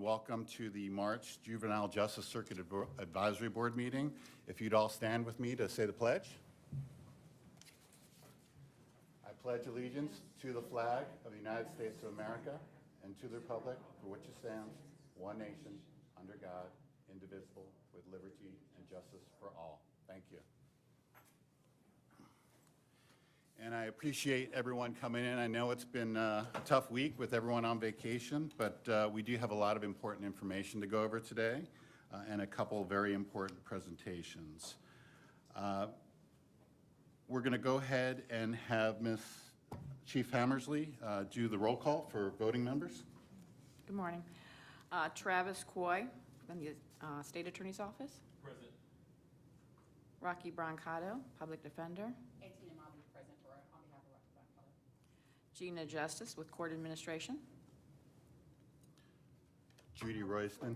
welcome to the March Juvenile Justice Circuit Advisory Board meeting. If you'd all stand with me to say the pledge. I pledge allegiance to the flag of the United States of America and to the republic for which it stands, one nation, under God, indivisible, with liberty and justice for all. Thank you. And I appreciate everyone coming in. I know it's been a tough week with everyone on vacation, but we do have a lot of important information to go over today and a couple of very important presentations. We're going to go ahead and have Ms. Chief Hammersley do the roll call for voting members. Good morning. Travis Coy from the State Attorney's Office. Present. Rocky Brancato, Public Defender. Gina Justice with Court Administration. Judy Royston.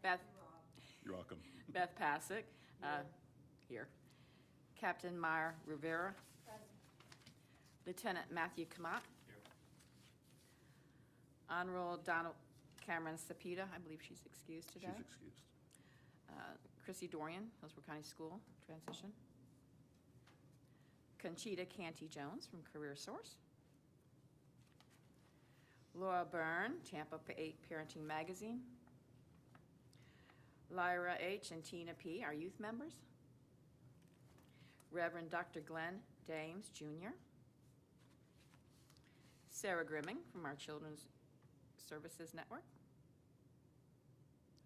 Beth. You're welcome. Beth Pasick, here. Captain Meyer Rivera. Lieutenant Matthew Kamat. Here. Honorable Donald Cameron Cepeda, I believe she's excused today. She's excused. Chrissy Dorian, Hillsborough County School Transition. Conchita Canty Jones from Career Source. Laura Byrne, Tampa 8 Parenting Magazine. Lyra H. and Tina P., our youth members. Reverend Dr. Glenn Dames, Jr. Sarah Grimming from our Children's Services Network.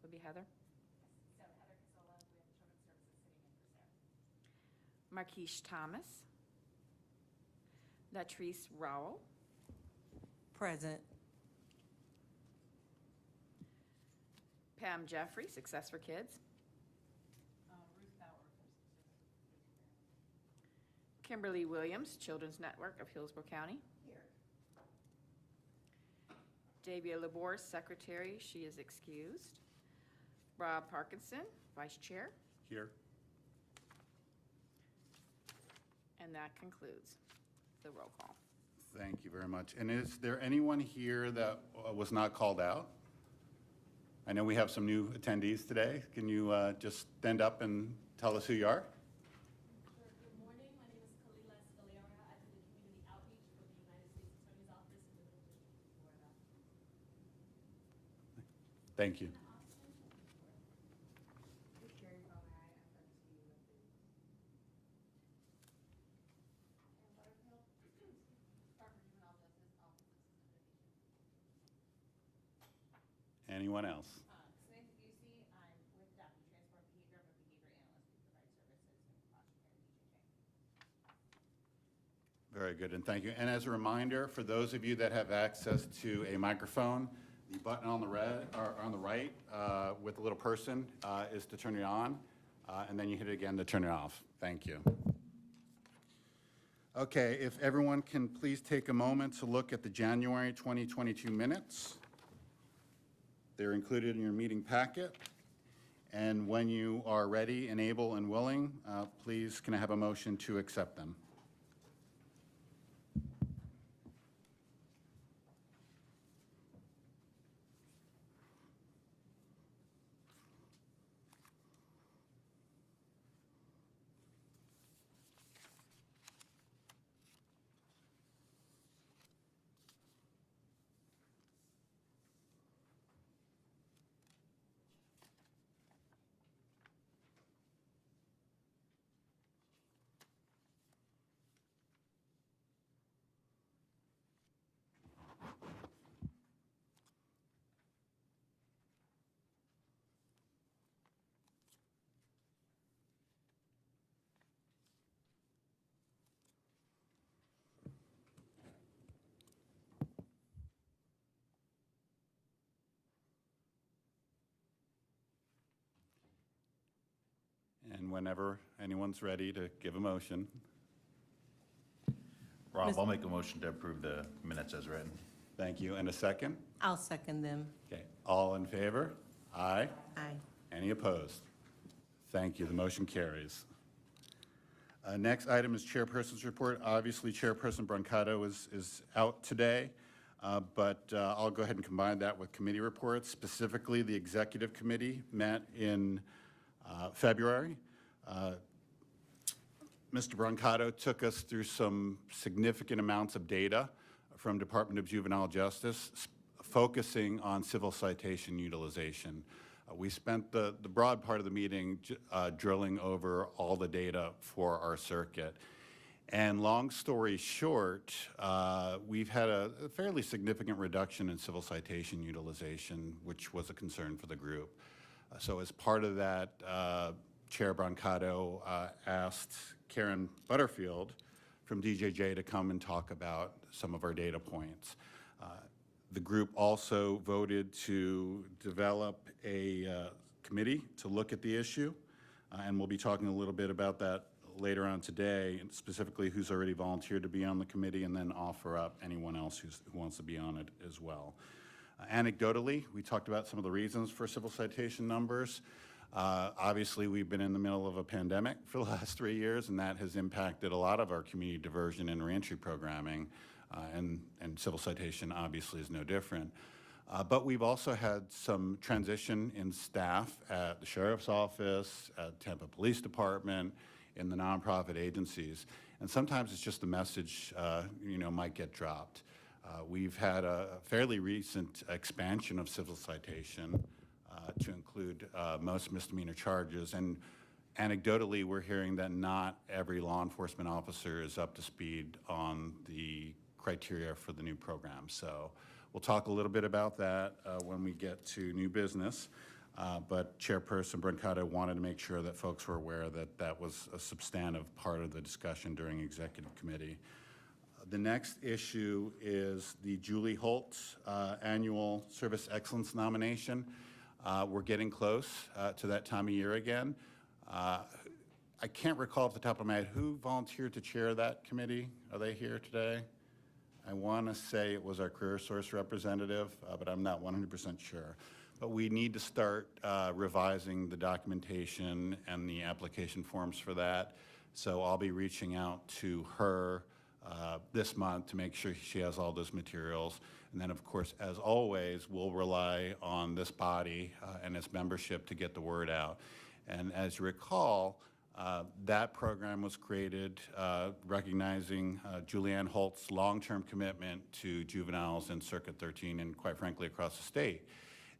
Would be Heather. So Heather Casola, we have Children's Services sitting in for Sarah. Marquise Thomas. Latrice Rowell. Present. Pam Jeffrey, Success for Kids. Ruth Bauer. Kimberly Williams, Children's Network of Hillsborough County. Here. Davia Labor, Secretary, she is excused. Rob Parkinson, Vice Chair. Here. And that concludes the roll call. Thank you very much. And is there anyone here that was not called out? I know we have some new attendees today. Can you just stand up and tell us who you are? Sure. Good morning. My name is Kalila Scalera. I do the community outreach for the United States Attorney's Office in the Middle District of Florida. Thank you. Anyone else? Samantha Busey. I'm with Adaptive Transform Behavior. I'm a behavior analyst. We provide services in foster care and DJJ. Very good, and thank you. And as a reminder, for those of you that have access to a microphone, the button on the right with the little person is to turn it on, and then you hit it again to turn it off. Thank you. Okay, if everyone can please take a moment to look at the January 2022 minutes. They're included in your meeting packet. And when you are ready and able and willing, please can I have a motion to accept them? And whenever anyone's ready to give a motion. Rob, I'll make a motion to approve the minutes as written. Thank you. And a second? I'll second them. Okay. All in favor? Aye. Aye. Any opposed? Thank you. The motion carries. Next item is chairperson's report. Obviously, Chairperson Brancato is out today, but I'll go ahead and combine that with committee reports. Specifically, the executive committee met in February. Mr. Brancato took us through some significant amounts of data from Department of Juvenile Justice, focusing on civil citation utilization. We spent the broad part of the meeting drilling over all the data for our circuit. And long story short, we've had a fairly significant reduction in civil citation utilization, which was a concern for the group. So as part of that, Chair Brancato asked Karen Butterfield from DJJ to come and talk about some of our data points. The group also voted to develop a committee to look at the issue, and we'll be talking a little bit about that later on today, and specifically who's already volunteered to be on the committee, and then offer up anyone else who wants to be on it as well. Anecdotally, we talked about some of the reasons for civil citation numbers. Obviously, we've been in the middle of a pandemic for the last 3 years, and that has impacted a lot of our community diversion and reentry programming, and civil citation obviously is no different. But we've also had some transition in staff at the Sheriff's Office, at Tampa Police Department, in the nonprofit agencies. And sometimes it's just the message, might get dropped. We've had a fairly recent expansion of civil citation to include most misdemeanor charges. And anecdotally, we're hearing that not every law enforcement officer is up to speed on the criteria for the new program. So we'll talk a little bit about that when we get to new business. But Chairperson Brancato wanted to make sure that folks were aware that that was a substantive part of the discussion during executive committee. The next issue is the Julie Holt annual Service Excellence nomination. We're getting close to that time of year again. I can't recall off the top of my head who volunteered to chair that committee. Are they here today? I want to say it was our career source representative, but I'm not 100% sure. But we need to start revising the documentation and the application forms for that. So I'll be reaching out to her this month to make sure she has all those materials. And then, of course, as always, we'll rely on this body and its membership to get the word out. And as you recall, that program was created recognizing Julianne Holt's long-term commitment to juveniles in Circuit 13 and, quite frankly, across the state.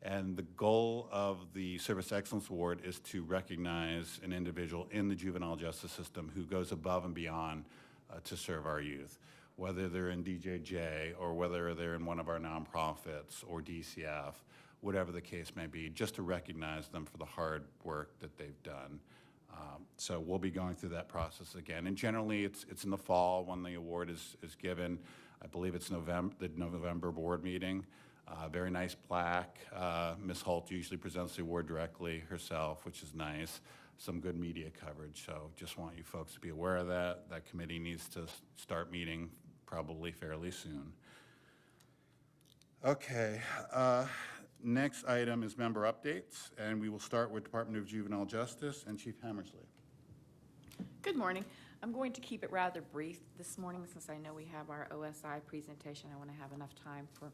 And the goal of the Service Excellence Award is to recognize an individual in the juvenile justice system who goes above and beyond to serve our youth, whether they're in DJJ or whether they're in one of our nonprofits or DCF, whatever the case may be, just to recognize them for the hard work that they've done. So we'll be going through that process again. And generally, it's in the fall when the award is given. I believe it's the November board meeting. Very nice plaque. Ms. Holt usually presents the award directly herself, which is nice. Some good media coverage. So just want you folks to be aware of that. That committee needs to start meeting probably fairly soon. Okay. Next item is member updates, and we will start with Department of Juvenile Justice and Chief Hammersley. Good morning. I'm going to keep it rather brief this morning since I know we have our OSI presentation. I want to have enough time for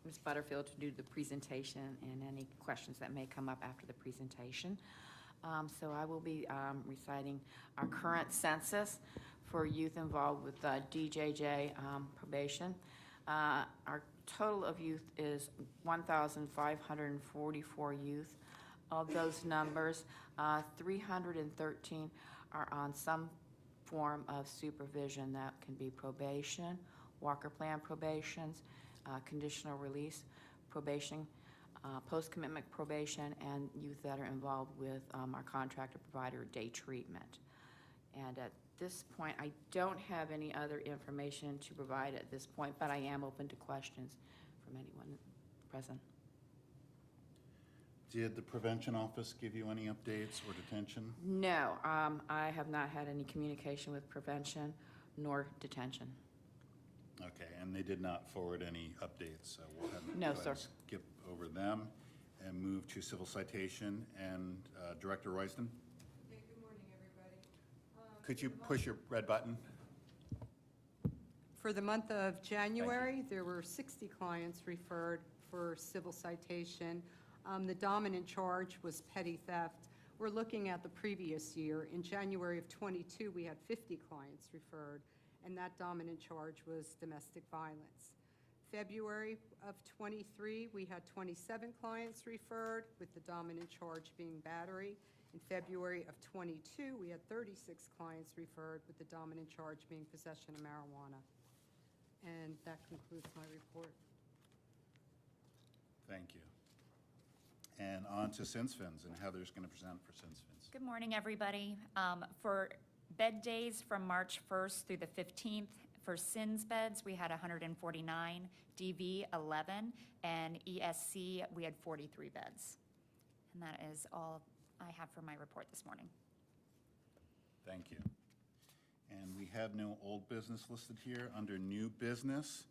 Ms. Butterfield to do the presentation and any questions that may come up after the presentation. So I will be reciting our current census for youth involved with DJJ probation. Our total of youth is 1,544 youth. Of those numbers, 313 are on some form of supervision. That can be probation, Walker Plan probations, conditional release probation, post-commitment probation, and youth that are involved with our contractor provider day treatment. And at this point, I don't have any other information to provide at this point, but I am open to questions from anyone present. Did the prevention office give you any updates or detention? No, I have not had any communication with prevention nor detention. Okay, and they did not forward any updates, so we'll have No, go ahead sir. and skip over them and move to civil citation and Director Royston. Okay, good morning, everybody. Could you push your red button? For the month of January, there were 60 clients referred for civil citation. The dominant charge was petty theft. We're looking at the previous year. In January of '22, we had 50 clients referred, and that dominant charge was domestic violence. February of '23, we had 27 clients referred, with the dominant charge being battery. In February of '22, we had 36 clients referred, with the dominant charge being possession of marijuana. And that concludes my report. Thank you. And on to SINSFINS, and Heather's going to present for SINSFINS. Good morning, everybody. For bed days from March 1st through the 15th, for SINS beds, we had 149, DV 11, and ESC, we had 43 beds. And that is all I have for my report this morning. Thank you. And we have no old business listed here. Under new business,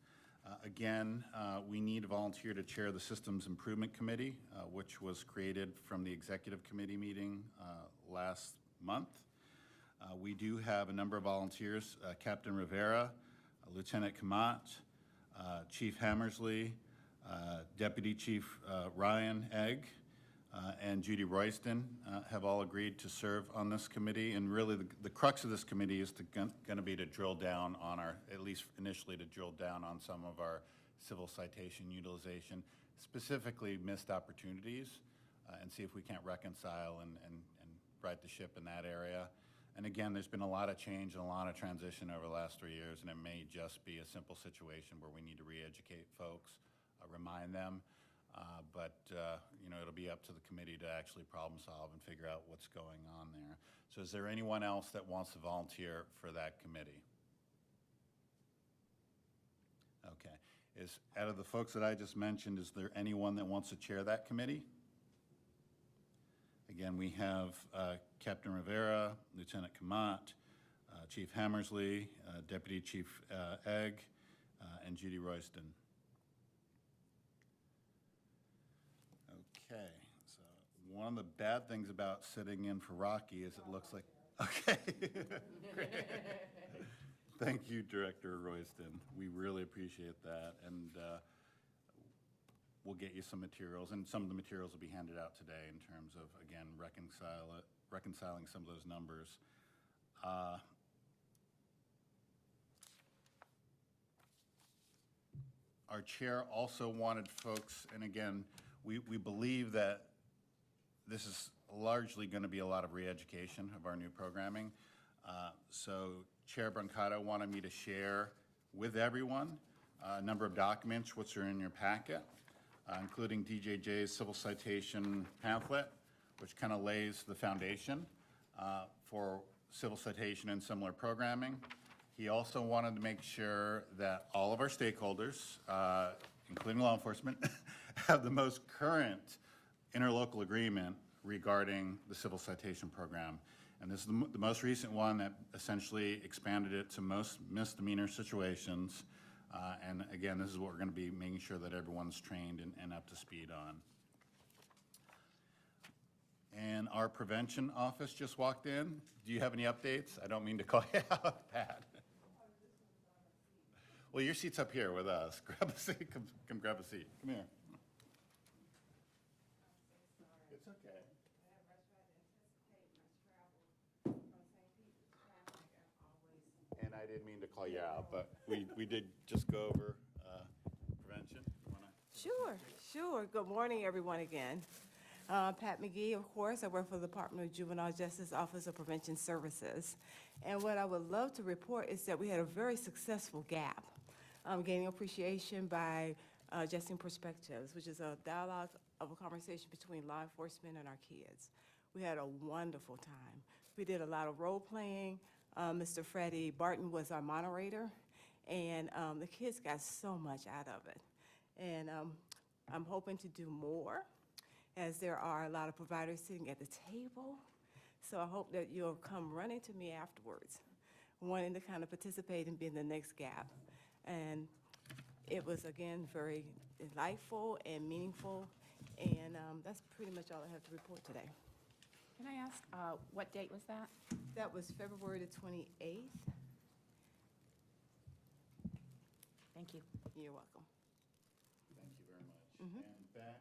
again, we need a volunteer to chair the Systems Improvement Committee, which was created from the Executive Committee meeting last month. We do have a number of volunteers, Captain Rivera, Lieutenant Kamat, Chief Hammersley, Deputy Chief Ryan Egg, and Judy Royston have all agreed to serve on this committee. And really, the crux of this committee is going to be to drill down on at least initially, to drill down on some of our civil citation utilization, specifically missed opportunities, and see if we can't reconcile and right the ship in that area. And again, there's been a lot of change and a lot of transition over the last 3 years, and it may just be a simple situation where we need to re-educate folks, remind them. But it'll be up to the committee to actually problem solve and figure out what's going on there. So is there anyone else that wants to volunteer for that committee? Okay. Out of the folks that I just mentioned, is there anyone that wants to chair that committee? Again, we have Captain Rivera, Lieutenant Kamat, Chief Hammersley, Deputy Chief Egg, and Judy Royston. Okay, so one of the bad things about sitting in for Rocky is it looks like, okay. Great. Thank you, Director Royston. We really appreciate that. And we'll get you some materials, and some of the materials will be handed out today in terms of, again, reconciling some of those numbers. Our chair also wanted folks, and again, we believe that this is largely going to be a lot of re-education of our new programming. So Chair Brancato wanted me to share with everyone a number of documents which are in your packet, including DJJ's civil citation pamphlet, which kind of lays the foundation for civil citation and similar programming. He also wanted to make sure that all of our stakeholders, including law enforcement, have the most current interlocal agreement regarding the civil citation program. And this is the most recent one that essentially expanded it to most misdemeanor situations. And again, this is what we're going to be making sure that everyone's trained and up to speed on. And our prevention office just walked in. Do you have any updates? I don't mean to call you out, Pat. Well, your seat's up here with us. Grab a seat. Come grab a seat. Come here. It's okay. And I didn't mean to call you out, but we did just go over prevention. Sure. Good morning, everyone, again. Pat McGee, of course. I work for the Department of Juvenile Justice Office of Prevention Services. And what I would love to report is that we had a very successful GAP, gaining appreciation by Adjusting Perspectives, which is a dialogue of a conversation between law enforcement and our kids. We had a wonderful time. We did a lot of role-playing. Mr. Freddie Barton was our moderator, and the kids got so much out of it. And I'm hoping to do more, as there are a lot of providers sitting at the table. So I hope that you'll come running to me afterwards, wanting to kind of participate and be in the next GAP. And it was, again, very delightful and meaningful, and that's pretty much all I have to report today. Can I ask, what date was that? That was February the 28th. Thank you. You're welcome. Thank you very much. And back.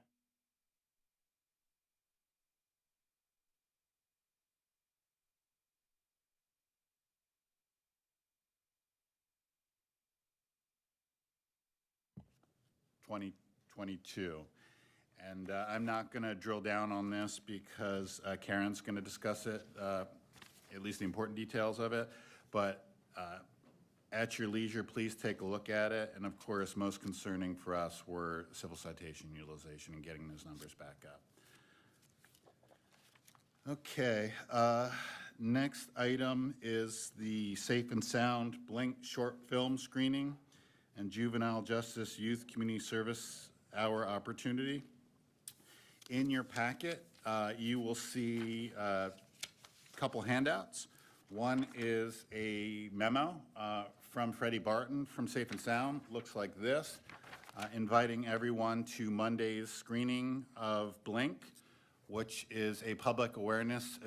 (2022). And I'm not going to drill down on this because Karen's going to discuss it, at least the important details of it. But at your leisure, please take a look at it. And of course, most concerning for us were civil citation utilization and getting those numbers back up. Okay, next item is the Safe and Sound Blink short film screening and Juvenile Justice Youth Community Service Hour opportunity. In your packet, you will see a couple handouts. One is a memo from Freddie Barton from Safe and Sound, looks like this, inviting everyone to Monday's screening of Blink, which is a public awareness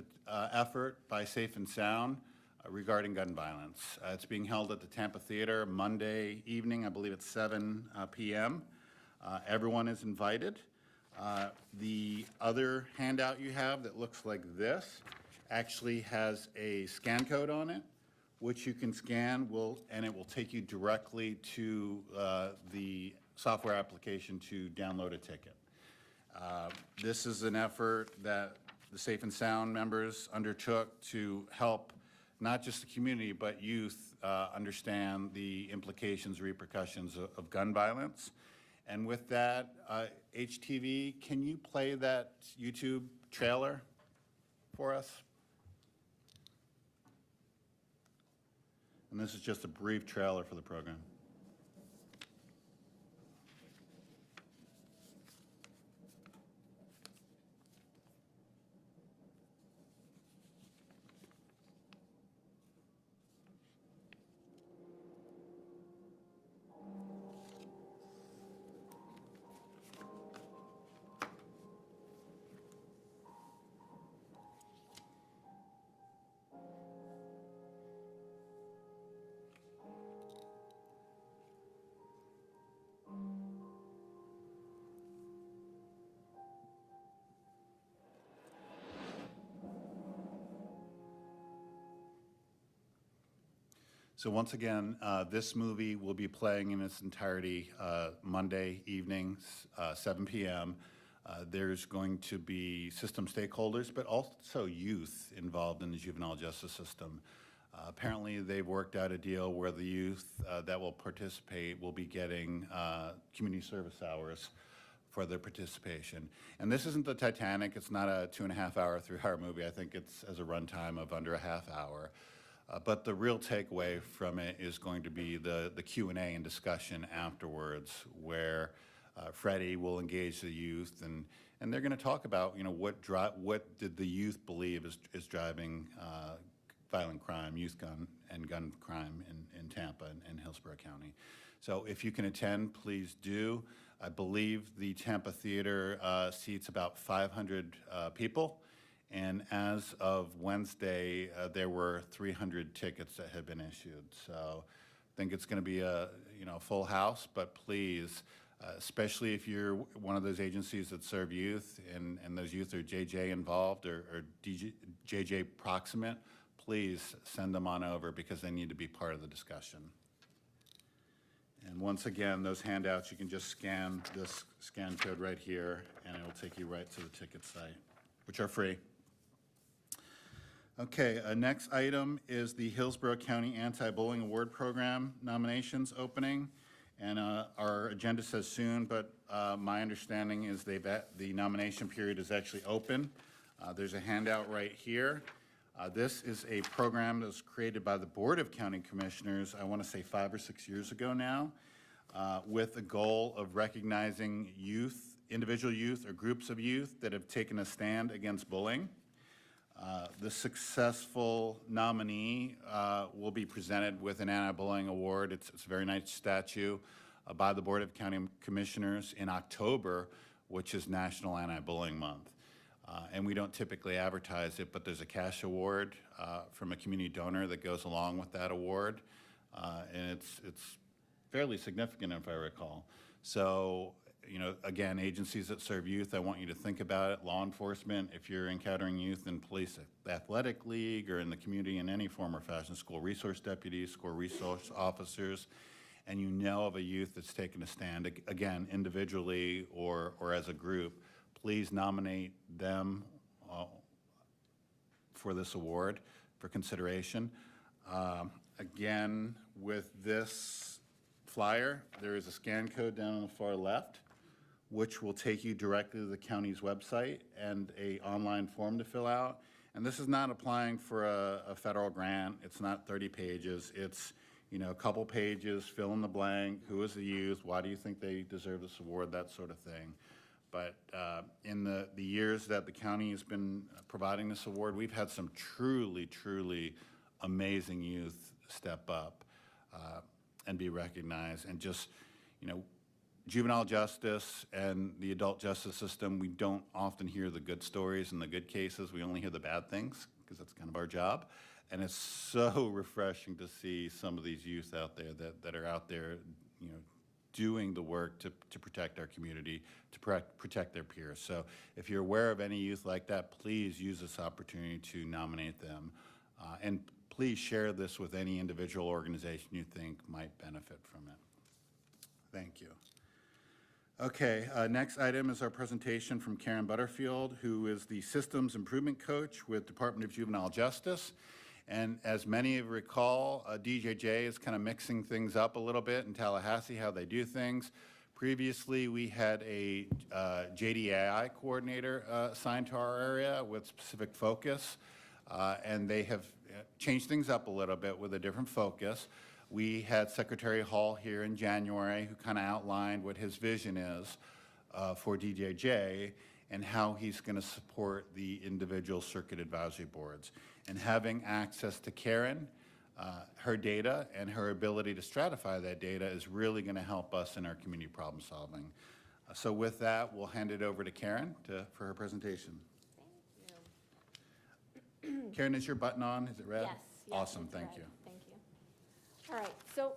effort by Safe and Sound regarding gun violence. It's being held at the Tampa Theater Monday evening, I believe it's 7 p.m. Everyone is invited. The other handout you have that looks like this actually has a scan code on it, which you can scan, and it will take you directly to the software application to download a ticket. This is an effort that the Safe and Sound members undertook to help not just the community, but youth understand the implications, repercussions of gun violence. And with that, HTV, can you play that YouTube trailer for us? And this is just a brief trailer for the program. So once again, this movie will be playing in its entirety Monday evening, 7 p.m. There's going to be system stakeholders, but also youth involved in the juvenile justice system. Apparently, they've worked out a deal where the youth that will participate will be getting community service hours for their participation. And this isn't the Titanic. It's not a 2.5-hour, 3-hour movie. I think it's as a runtime of under a half hour. But the real takeaway from it is going to be the Q&A and discussion afterwards, where Freddie will engage the youth, and they're going to talk about, you know, what did the youth believe is driving violent crime, youth gun crime in Tampa and Hillsborough County. So if you can attend, please do. I believe the Tampa Theater seats about 500 people. And as of Wednesday, there were 300 tickets that had been issued. So I think it's going to be a full house, but please, especially if you're one of those agencies that serve youth and those youth are JJ involved or JJ proximate, please send them on over because they need to be part of the discussion. And once again, those handouts, you can just scan this scan code right here, and it will take you right to the ticket site, which are free. Okay, next item is the Hillsborough County Anti-Bullying Award Program nominations opening. And our agenda says soon, but my understanding is the nomination period is actually open. There's a handout right here. This is a program that was created by the Board of County Commissioners, I want to say 5 or 6 years ago now, with the goal of recognizing youth, individual youth or groups of youth that have taken a stand against bullying. The successful nominee will be presented with an anti-bullying award. It's a very nice statue by the Board of County Commissioners in October, which is National Anti-Bullying Month. And we don't typically advertise it, but there's a cash award from a community donor that goes along with that award. And it's fairly significant, if I recall. So, you know, again, agencies that serve youth, I want you to think about it. Law enforcement, if you're encountering youth in police athletic league or in the community in any form or fashion, school resource deputies, school resource officers, and you know of a youth that's taken a stand, again, individually or as a group, please nominate them for this award for consideration. Again, with this flyer, there is a scan code down on the far left, which will take you directly to the county's website and a online form to fill out. And this is not applying for a federal grant. It's not 30 pages. It's, you know, a couple pages, fill in the blank, who is the youth, why do you think they deserve this award, that sort of thing. But in the years that the county has been providing this award, we've had some truly, truly amazing youth step up and be recognized. And just, you know, juvenile justice and the adult justice system, we don't often hear the good stories and the good cases. We only hear the bad things because that's kind of our job. And it's so refreshing to see some of these youth out there that are out there, you know, doing the work to protect our community, to protect their peers. So if you're aware of any youth like that, please use this opportunity to nominate them. And please share this with any individual organization you think might benefit from it. Thank you. Okay, next item is our presentation from Karen Butterfield, who is the Systems Improvement Coach with Department of Juvenile Justice. And as many of you recall, DJJ is kind of mixing things up a little bit in Tallahassee, how they do things. Previously, we had a JDAI coordinator assigned to our area with specific focus, and they have changed things up a little bit with a different focus. We had Secretary Hall here in January who kind of outlined what his vision is for DJJ and how he's going to support the individual circuit advisory boards. And having access to Karen, her data, and her ability to stratify that data is really going to help us in our community problem solving. So with that, we'll hand it over to Karen for her presentation. Thank you. Karen, is your button on? Is it red? Yes. Awesome, it's thank red. you. Thank you. All right, so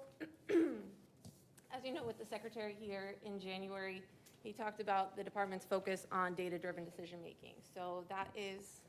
as you know, with the secretary here in January, he talked about the department's focus on data-driven decision-making. So that is,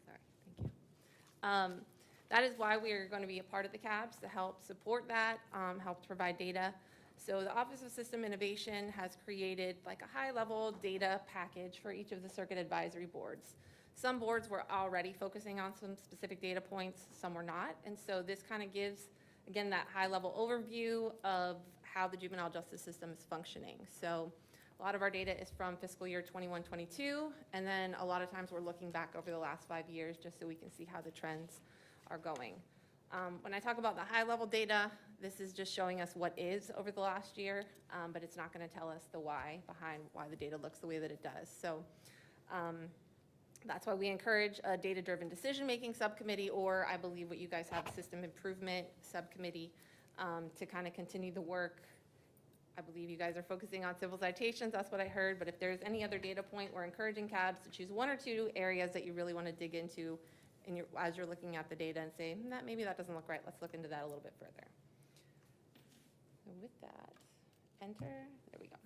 sorry, thank you. That is why we are going to be a part of the CABS to help support that, help provide data. So the Office of System Innovation has created like a high-level data package for each of the circuit advisory boards. Some boards were already focusing on some specific data points, some were not. And so this kind of gives, again, that high-level overview of how the juvenile justice system is functioning. So a lot of our data is from fiscal year 21-22, and then a lot of times we're looking back over the last 5 years just so we can see how the trends are going. When I talk about the high-level data, this is just showing us what is over the last year, but it's not going to tell us the why behind why the data looks the way that it does. So that's why we encourage a data-driven decision-making subcommittee, or I believe what you guys have, a system improvement subcommittee, to kind of continue the work. I believe you guys are focusing on civil citations, that's what I heard, but if there's any other data point, we're encouraging CABS to choose 1 or 2 areas that you really want to dig into as you're looking at the data and say, maybe that doesn't look right, let's look into that a little bit further. So with that, enter, there we go.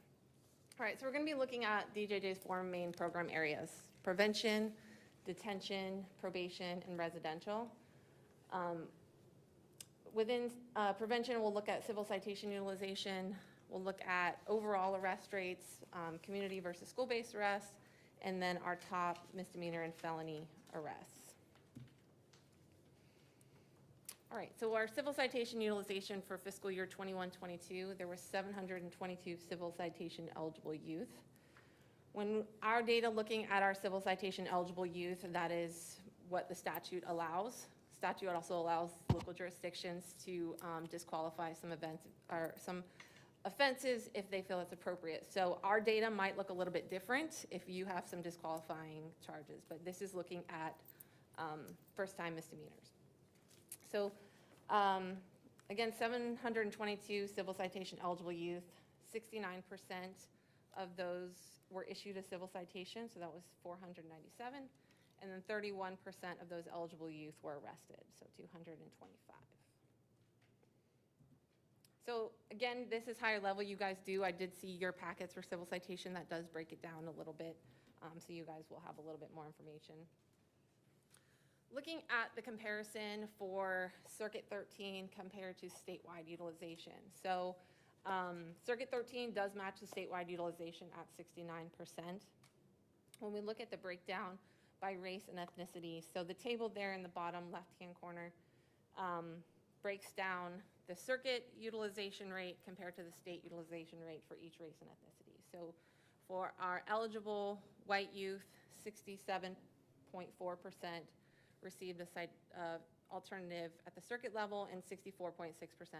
All right, so we're going to be looking at DJJ's 4 main program areas: prevention, detention, probation, and residential. Within prevention, we'll look at civil citation utilization, we'll look at overall arrest rates, community versus school-based arrests, and then our top misdemeanor and felony arrests. All right, so our civil citation utilization for fiscal year 21-22, there were 722 civil citation eligible youth. When our data looking at our civil citation eligible youth, that is what the statute allows. Statute also allows local jurisdictions to disqualify some events or some offenses if they feel it's appropriate. So our data might look a little bit different if you have some disqualifying charges, but this is looking at first-time misdemeanors. So again, 722 civil citation eligible youth, 69% of those were issued a civil citation, so that was 497. And then 31% of those eligible youth were arrested, so 225. So again, this is higher level. You guys do, I did see your packets for civil citation. That does break it down a little bit, so you guys will have a little bit more information. Looking at the comparison for Circuit 13 compared to statewide utilization. So Circuit 13 does match the statewide utilization at 69%. When we look at the breakdown by race and ethnicity, so the table there in the bottom left-hand corner breaks down the circuit utilization rate compared to the state utilization rate for each race and ethnicity. So for our eligible white youth, 67.4% received a alternative at the circuit level and 64.6%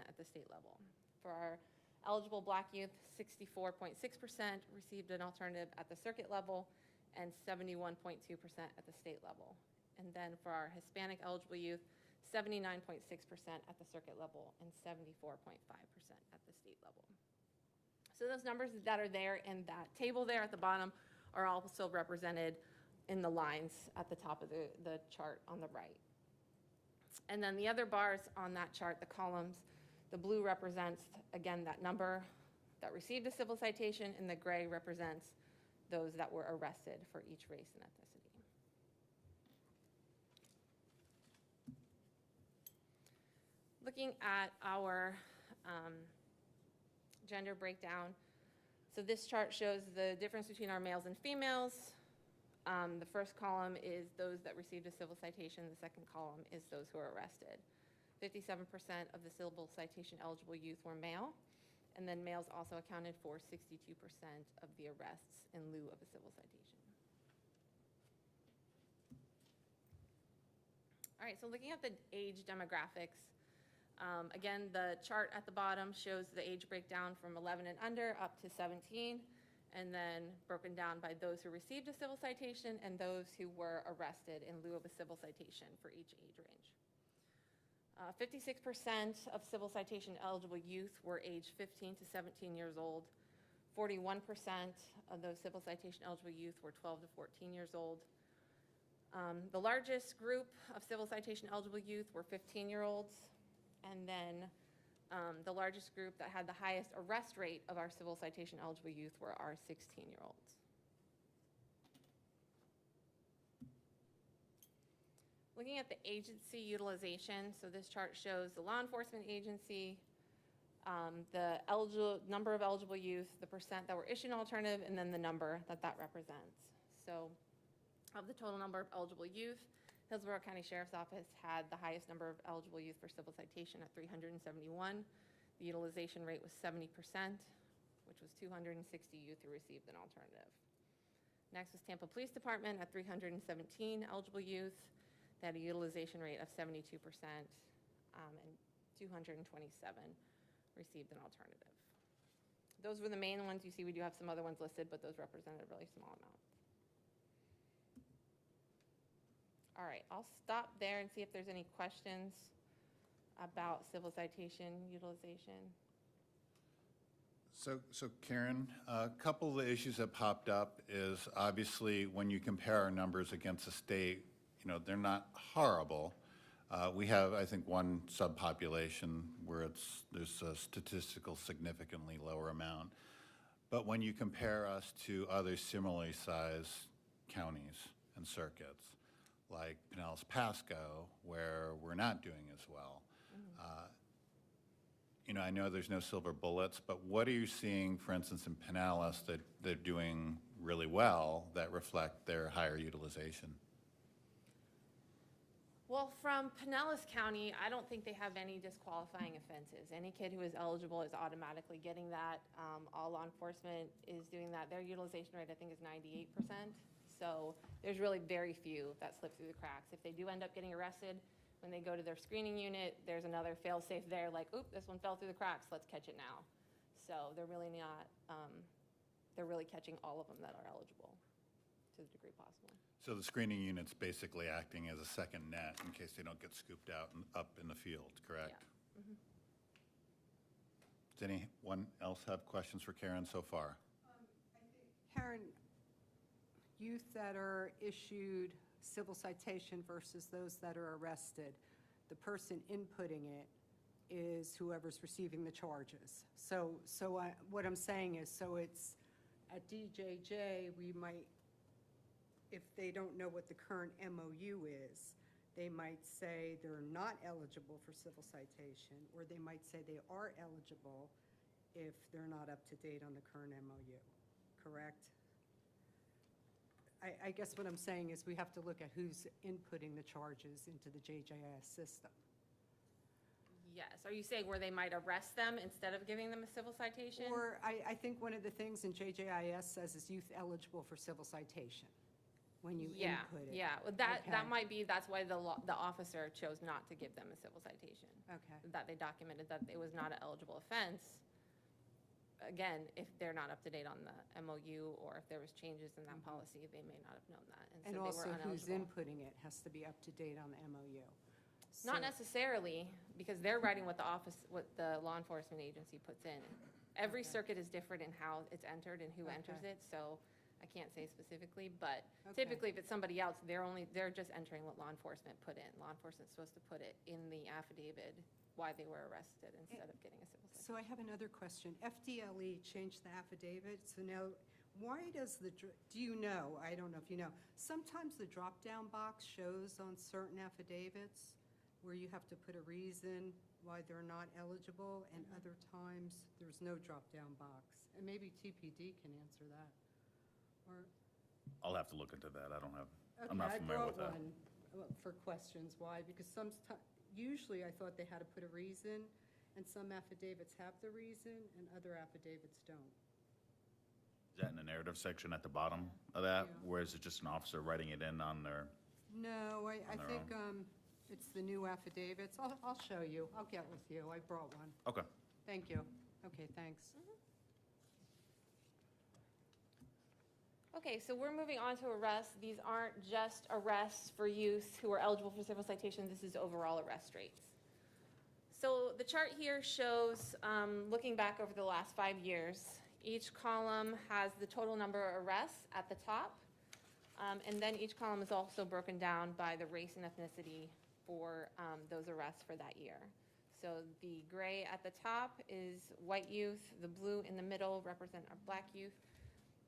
at the state level. For our eligible black youth, 64.6% received an alternative at the circuit level and 71.2% at the state level. And then for our Hispanic eligible youth, 79.6% at the circuit level and 74.5% at the state level. So those numbers that are there in that table there at the bottom are also represented in the lines at the top of the chart on the right. And then the other bars on that chart, the columns, the blue represents, again, that number that received a civil citation, and the gray represents those that were arrested for each race and ethnicity. Looking at our gender breakdown, so this chart shows the difference between our males and females. The first column is those that received a civil citation. The second column is those who were arrested. 57% of the civil citation eligible youth were male, and then males also accounted for 62% of the arrests in lieu of a civil citation. All right, so looking at the age demographics, again, the chart at the bottom shows the age breakdown from 11 and under up to 17, and then broken down by those who received a civil citation and those who were arrested in lieu of a civil citation for each age range. 56% of civil citation eligible youth were aged 15 to 17 years old. 41% of those civil citation eligible youth were 12 to 14 years old. The largest group of civil citation eligible youth were 15-year-olds, and then the largest group that had the highest arrest rate of our civil citation eligible youth were our 16-year-olds. Looking at the agency utilization, so this chart shows the law enforcement agency, the number of eligible youth, the percent that were issued an alternative, and then the number that that represents. So of the total number of eligible youth, Hillsborough County Sheriff's Office had the highest number of eligible youth for civil citation at 371. The utilization rate was 70%, which was 260 youth who received an alternative. Next was Tampa Police Department at 317 eligible youth. They had a utilization rate of 72%, and 227 received an alternative. Those were the main ones. You see we do have some other ones listed, but those represented a really small amount. All right, I'll stop there and see if there's any questions about civil citation utilization. So Karen, a couple of the issues that popped up is obviously when you compare our numbers against the state, you know, they're not horrible. We have, I think, one subpopulation where there's a statistical significantly lower amount. But when you compare us to other similarly sized counties and circuits, like Pinellas Pasco, where we're not doing as well. You know, I know there's no silver bullets, but what are you seeing, for instance, in Pinellas that they're doing really well that reflect their higher utilization? Well, from Pinellas County, I don't think they have any disqualifying offenses. Any kid who is eligible is automatically getting that. All law enforcement is doing that. Their utilization rate, I think, is 98%. So there's really very few that slip through the cracks. If they do end up getting arrested, when they go to their screening unit, there's another fail-safe there, like, oop, this one fell through the cracks, let's catch it now. So they're really not, they're really catching all of them that are eligible to the degree possible. So the screening unit's basically acting as a second net in case they don't get scooped out and up in the field, correct? Yeah. Mm-hmm. Does anyone else have questions for Karen so far? Karen, youth that are issued civil citation versus those that are arrested, the person inputting it is whoever's receiving the charges. What I'm saying is, so it's at DJJ, we might, if they don't know what the current MOU is, they might say they're not eligible for civil citation, or they might say they are eligible if they're not up to date on the current MOU, correct? I guess what I'm saying is we have to look at who's inputting the charges into the JJIS system. Yes, are you saying where they might arrest them instead of giving them a civil citation? Or I think one of the things in JJIS says is youth eligible for civil citation when you Yeah, input it. yeah, well, that Okay. might be, that's why the officer chose not to give them a civil citation. Okay. That they documented that it was not an eligible offense. Again, if they're not up to date on the MOU, or if there was changes in that policy, they may not have known that, and so And they were also who's ineligible. inputting it has to be up to date on the MOU. Not So- necessarily, because they're writing what the law enforcement agency puts in. Every Okay. circuit is different in how it's entered and who enters Okay. it, so I can't say specifically, but Okay. typically if it's somebody else, they're just entering what law enforcement put in. Law enforcement's supposed to put it in the affidavit why they were arrested instead of getting a civil citation. So I have another question. FDLE changed the affidavit, so now, why does do you know, I don't know if you know, sometimes the drop-down box shows on certain affidavits where you have to put a reason why they're not eligible, and other times there's no drop-down box. And maybe TPD can answer that. Or, I'll have to look into that. I don't have, okay, I'm not familiar with that. I brought one for questions. Why? Because usually I thought they had to put a reason, and some affidavits have the reason, and other affidavits don't. Is that in the narrative section at the bottom of that? Yeah. Where is it just an officer writing it in on their, No, I On their think it's the new affidavits. I'll show you. I'll get with you. I brought one. okay. Thank you. Okay, thanks. Okay, so we're moving on to arrests. These aren't just arrests for youth who are eligible for civil citation. This is overall arrest rates. So the chart here shows, looking back over the last 5 years, each column has the total number of arrests at the top. And then each column is also broken down by the race and ethnicity for those arrests for that year. So the gray at the top is white youth, the blue in the middle represent our black youth,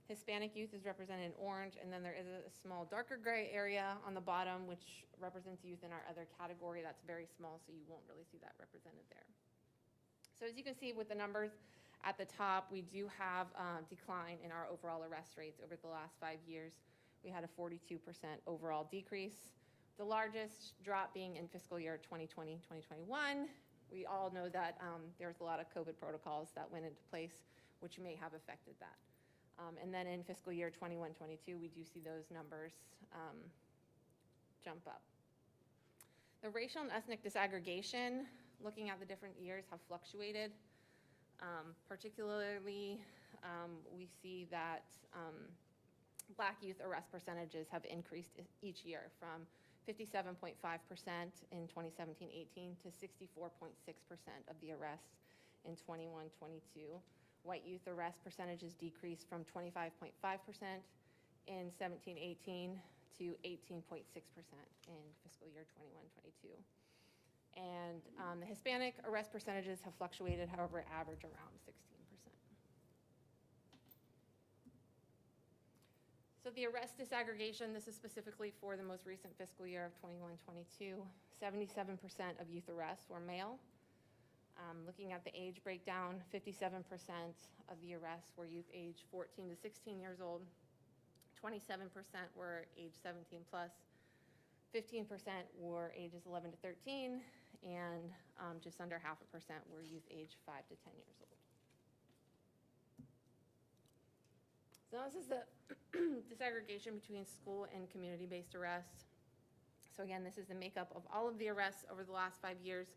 Hispanic youth is represented in orange, and then there is a small darker gray area on the bottom which represents youth in our other category. That's very small, so you won't really see that represented there. So as you can see with the numbers at the top, we do have a decline in our overall arrest rates over the last 5 years. We had a 42% overall decrease. The largest drop being in fiscal year 2020, 2021. We all know that there's a lot of COVID protocols that went into place, which may have affected that. And then in fiscal year 21, 22, we do see those numbers jump up. The racial and ethnic disaggregation, looking at the different years, have fluctuated. Particularly, we see that black youth arrest percentages have increased each year from 57.5% in 2017-18 to 64.6% of the arrests in 21-22. White youth arrest percentages decreased from 25.5% in 17-18 to 18.6% in fiscal year 21-22. And the Hispanic arrest percentages have fluctuated, however, average around 16%. So the arrest disaggregation, this is specifically for the most recent fiscal year of 21-22. 77% of youth arrests were male. Looking at the age breakdown, 57% of the arrests were youth age 14 to 16 years old. 27% were age 17 plus. 15% were ages 11 to 13, and just under 0.5% were youth age 5 to 10 years old. So this is the disaggregation between school and community-based arrests. So again, this is the makeup of all of the arrests over the last 5 years,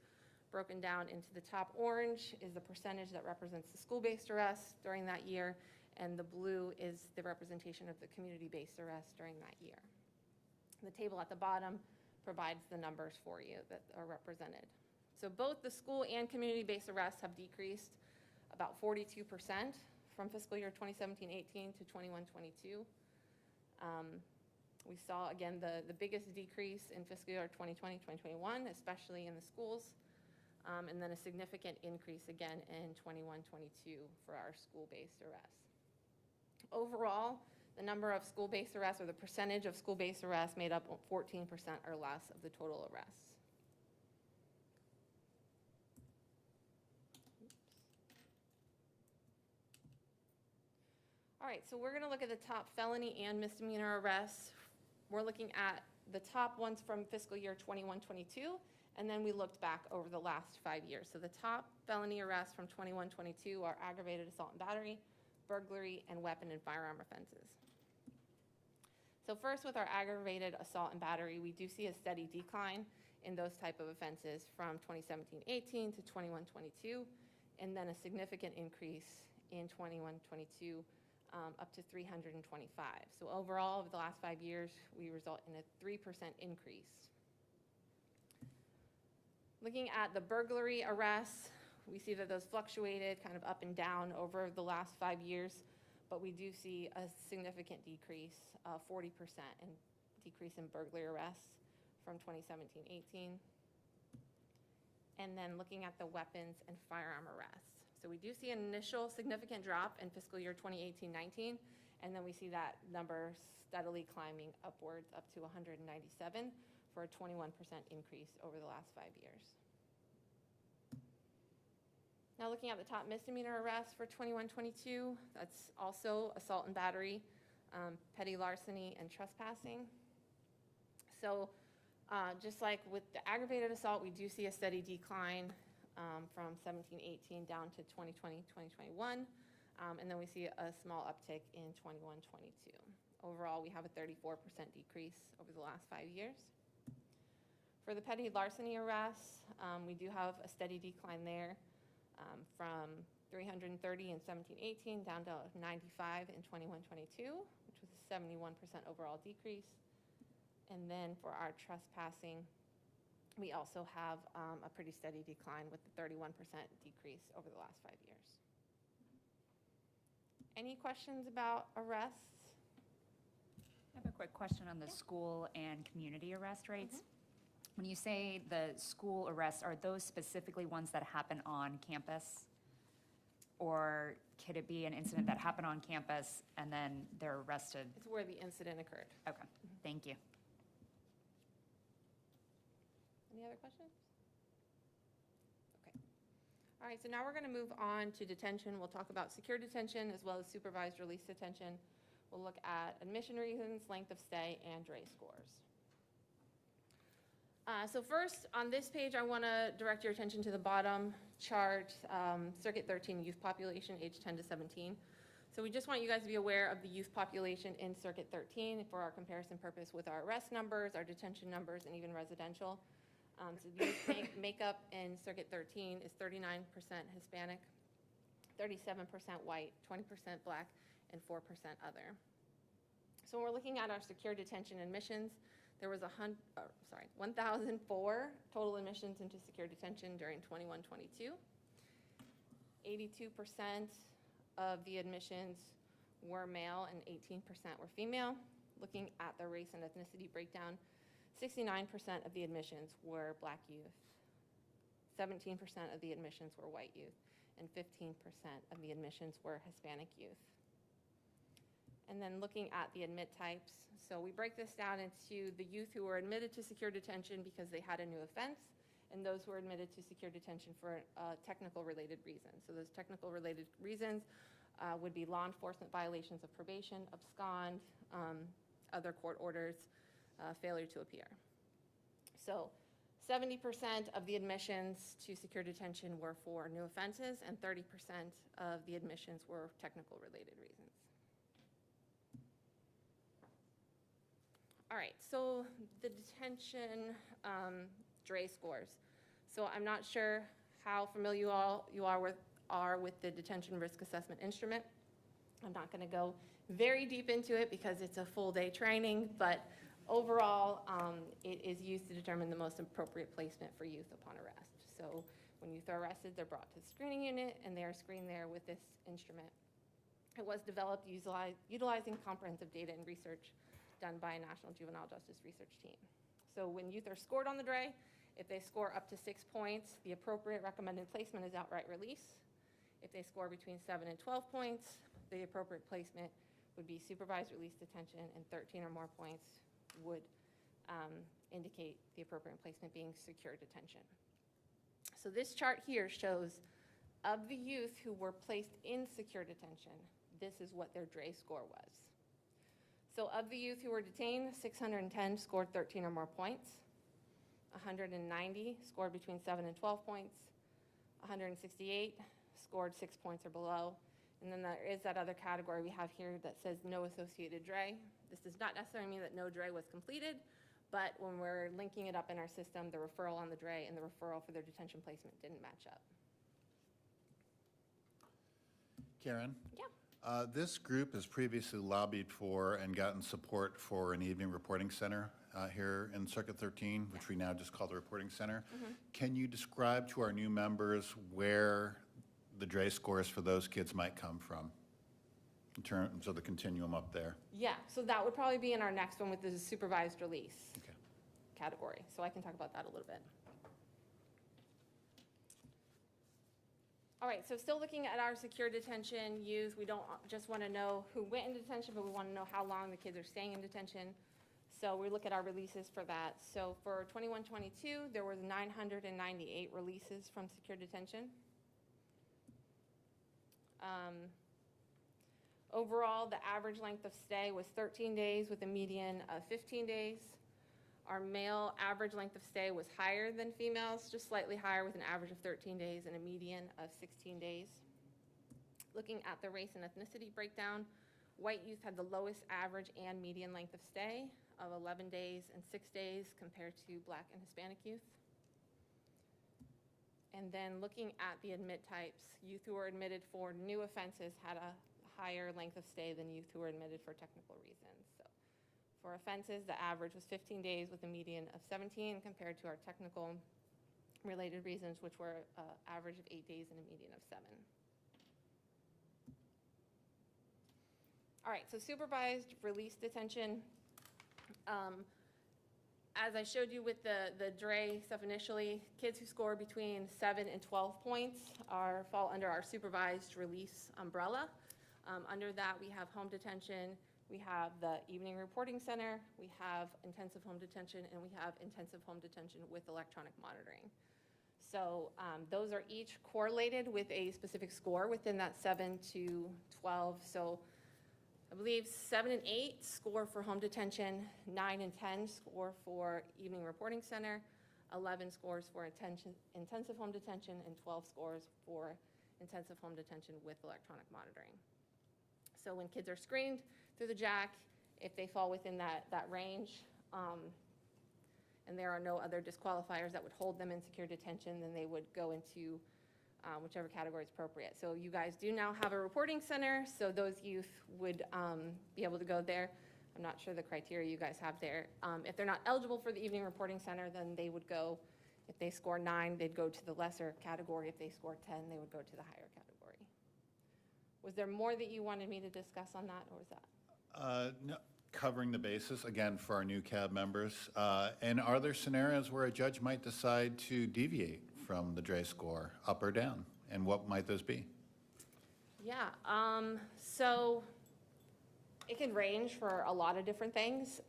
broken down into the top orange is the percentage that represents the school-based arrests during that year, and the blue is the representation of the community-based arrests during that year. The table at the bottom provides the numbers for you that are represented. So both the school and community-based arrests have decreased about 42% from fiscal year 2017-18 to 21-22. We saw, again, the biggest decrease in fiscal year 2020-2021, especially in the schools, and then a significant increase again in 21-22 for our school-based arrests. Overall, the number of school-based arrests, or the percentage of school-based arrests, made up 14% or less of the total arrests. All right, so we're going to look at the top felony and misdemeanor arrests. We're looking at the top ones from fiscal year 21-22, and then we looked back over the last 5 years. So the top felony arrests from 21-22 are aggravated assault and battery, burglary, and weapon and firearm offenses. So first, with our aggravated assault and battery, we do see a steady decline in those type of offenses from 2017-18 to 21-22, and then a significant increase in 21-22 up to 325. So overall, over the last 5 years, we result in a 3% increase. Looking at the burglary arrests, we see that those fluctuated kind of up and down over the last 5 years, but we do see a significant decrease, 40% in decrease in burglary arrests from 2017-18. And then looking at the weapons and firearm arrests. So we do see an initial significant drop in fiscal year 2018-19, and then we see that number steadily climbing upwards up to 197 for a 21% increase over the last 5 years. Now looking at the top misdemeanor arrests for 21-22, that's also assault and battery, petty larceny, and trespassing. So just like with the aggravated assault, we do see a steady decline from 17-18 down to 2020-2021, and then we see a small uptick in 21-22. Overall, we have a 34% decrease over the last 5 years. For the petty larceny arrests, we do have a steady decline there from 330 in 17-18 down to 95 in 21-22, which was a 71% overall decrease. And then for our trespassing, we also have a pretty steady decline with the 31% decrease over the last 5 years. Any questions about arrests? I have a quick question on the school and community arrest rates. When you say the school arrests, are those specifically ones that happen on campus? Or could it be an incident that happened on campus and then they're arrested? It's where the incident occurred. Okay, thank you. Any other questions? Okay. All right, so now we're going to move on to detention. We'll talk about secure detention as well as supervised release detention. We'll look at admission reasons, length of stay, and DRE scores. So first, on this page, I want to direct your attention to the bottom chart, Circuit 13 youth population, age 10 to 17. So we just want you guys to be aware of the youth population in Circuit 13 for our comparison purpose with our arrest numbers, our detention numbers, and even residential. So the youth makeup in Circuit 13 is 39% Hispanic, 37% white, 20% black, and 4% other. So when we're looking at our secure detention admissions, there was 1,004 total admissions into secure detention during 21-22. 82% of the admissions were male and 18% were female. Looking at the race and ethnicity breakdown, 69% of the admissions were black youth, 17% of the admissions were white youth, and 15% of the admissions were Hispanic youth. And then looking at the admit types, so we break this down into the youth who were admitted to secure detention because they had a new offense, and those who were admitted to secure detention for technical related reasons. So those technical related reasons would be law enforcement violations of probation, abscond, other court orders, failure to appear. So 70% of the admissions to secure detention were for new offenses, and 30% of the admissions were technical related reasons. All right, so the detention DRE scores. So I'm not sure how familiar you are with the detention risk assessment instrument. I'm not going to go very deep into it because it's a full day training, but overall, it is used to determine the most appropriate placement for youth upon arrest. So when youth are arrested, they're brought to the screening unit, and they are screened there with this instrument. It was developed utilizing comprehensive data and research done by a National Juvenile Justice Research team. So when youth are scored on the DRE, if they score up to 6 points, the appropriate recommended placement is outright release. If they score between 7 and 12 points, the appropriate placement would be supervised release detention, and 13 or more points would indicate the appropriate placement being secure detention. So this chart here shows of the youth who were placed in secure detention, this is what their DRE score was. So of the youth who were detained, 610 scored 13 or more points, 190 scored between 7 and 12 points, 168 scored 6 points or below, and then there is that other category we have here that says no associated DRE. This does not necessarily mean that no DRE was completed, but when we're linking it up in our system, the referral on the DRE and the referral for their detention placement didn't match up. Karen? Yeah. This group has previously lobbied for and gotten support for an evening reporting center here in Circuit 13, which we now just call the Reporting Center. Can you describe to our new members where the DRE scores for those kids might come from in terms of the continuum up there? Yeah, so that would probably be in our next one with the supervised release Okay. category. So I can talk about that a little bit. All right, so still looking at our secure detention youth, we don't just want to know who went into detention, but we want to know how long the kids are staying in detention. So we look at our releases for that. So for 21-22, there was 998 releases from secure detention. Overall, the average length of stay was 13 days with a median of 15 days. Our male average length of stay was higher than females, just slightly higher with an average of 13 days and a median of 16 days. Looking at the race and ethnicity breakdown, white youth had the lowest average and median length of stay of 11 days and 6 days compared to Black and Hispanic youth. And then looking at the admit types, youth who were admitted for new offenses had a higher length of stay than youth who were admitted for technical reasons. So for offenses, the average was 15 days with a median of 17 compared to our technical related reasons, which were an average of 8 days and a median of 7. All right, so supervised release detention. As I showed you with the DRE stuff initially, kids who score between 7 and 12 points fall under our supervised release umbrella. Under that, we have home detention, we have the evening reporting center, we have intensive home detention, and we have intensive home detention with electronic monitoring. So those are each correlated with a specific score within that 7 to 12. So I believe 7 and 8 score for home detention, 9 and 10 score for evening reporting center, 11 scores for intensive home detention, and 12 scores for intensive home detention with electronic monitoring. So when kids are screened through the JAC, if they fall within that range, and there are no other disqualifiers that would hold them in secure detention, then they would go into whichever category is appropriate. So you guys do now have a reporting center, so those youth would be able to go there. I'm not sure the criteria you guys have there. If they're not eligible for the evening reporting center, then they would go, if they score 9, they'd go to the lesser category. If they score 10, they would go to the higher category. Was there more that you wanted me to discuss on that, or was that? No, covering the basis, again, for our new CAB members. And are there scenarios where a judge might decide to deviate from the DRE score, up or down? And what might those be? Yeah, so it can range for a lot of different things.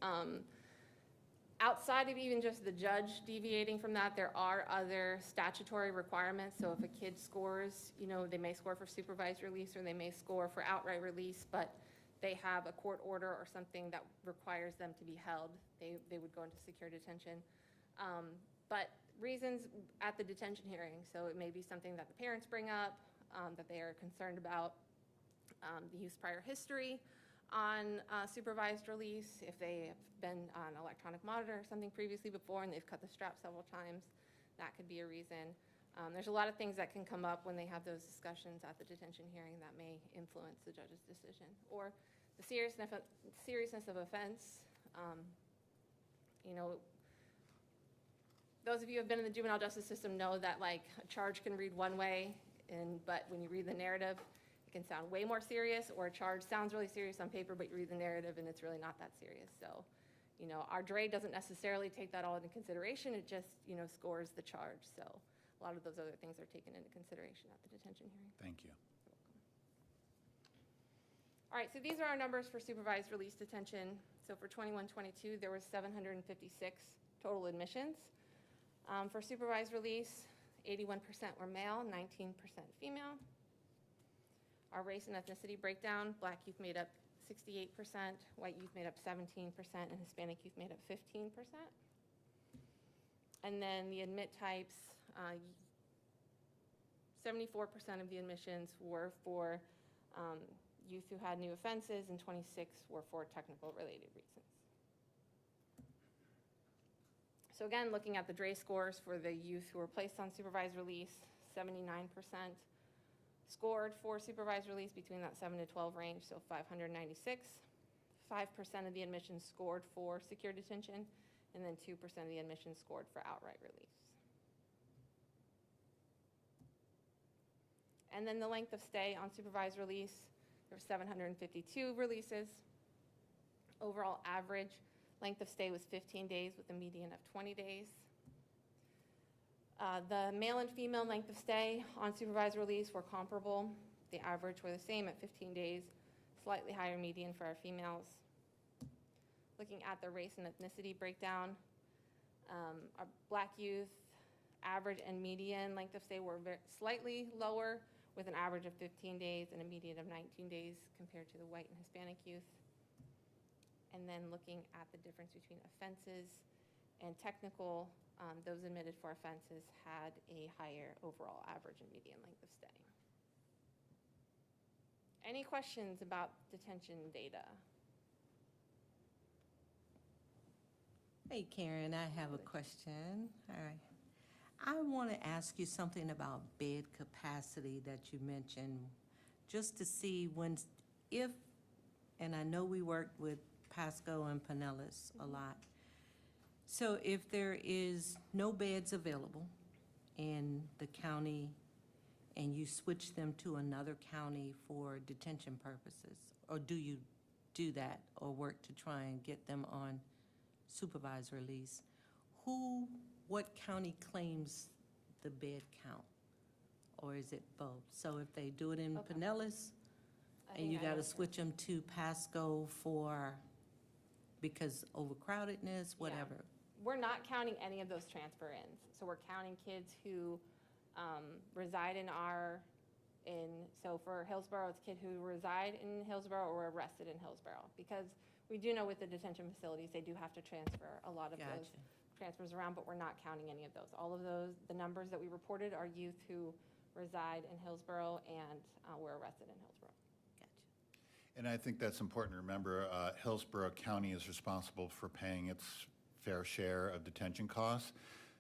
Outside of even just the judge deviating from that, there are other statutory requirements. So if a kid scores, you know, they may score for supervised release or they may score for outright release, but they have a court order or something that requires them to be held, they would go into secure detention. But reasons at the detention hearing, so it may be something that the parents bring up, that they are concerned about, the youth's prior history on supervised release, if they have been on electronic monitor or something previously before and they've cut the strap several times, that could be a reason. There's a lot of things that can come up when they have those discussions at the detention hearing that may influence the judge's decision. Or the seriousness of offense. You know, those of you who have been in the juvenile justice system know that like a charge can read one way, but when you read the narrative, it can sound way more serious, or a charge sounds really serious on paper, but you read the narrative and it's really not that serious. So, you know, our DRE doesn't necessarily take that all into consideration. It just, you know, scores the charge. So a lot of those other things are taken into consideration at the detention hearing. Thank you. All right, so these are our numbers for supervised release detention. So for 21-22, there was 756 total admissions. For supervised release, 81% were male, 19% female. Our race and ethnicity breakdown, Black youth made up 68%, white youth made up 17%, and Hispanic youth made up 15%. And then the admit types, 74% of the admissions were for youth who had new offenses, and 26 were for technical related reasons. So again, looking at the DRE scores for the youth who were placed on supervised release, 79% scored for supervised release between that 7 to 12 range, so 596. 5% of the admissions scored for secure detention, and then 2% of the admissions scored for outright release. And then the length of stay on supervised release, there were 752 releases. Overall average length of stay was 15 days with a median of 20 days. The male and female length of stay on supervised release were comparable. The average were the same at 15 days, slightly higher median for our females. Looking at the race and ethnicity breakdown, our Black youth average and median length of stay were slightly lower, with an average of 15 days and a median of 19 days compared to the white and Hispanic youth. And then looking at the difference between offenses and technical, those admitted for offenses had a higher overall average and median length of stay. Any questions about detention data? Hey, Karen, I have a question. All right. I want to ask you something about bed capacity that you mentioned, just to see if, and I know we worked with Pasco and Pinellas a lot. So if there is no beds available in the county and you switch them to another county for detention purposes, or do you do that or work to try and get them on supervised release, what county claims the bed count? Or is it both? So if they do it in Okay. Pinellas and you got to switch them to Pasco because overcrowdedness, whatever. We're not counting any of those transfer-ins. So we're counting kids who reside so for Hillsborough, it's kids who reside in Hillsborough or were arrested in Hillsborough. Because we do know with the detention facilities, they do have to transfer a lot of those Gotcha. transfers around, but we're not counting any of those. All of those, the numbers that we reported are youth who reside in Hillsborough and were arrested in Hillsborough. Gotcha. And I think that's important to remember. Hillsborough County is responsible for paying its fair share of detention costs.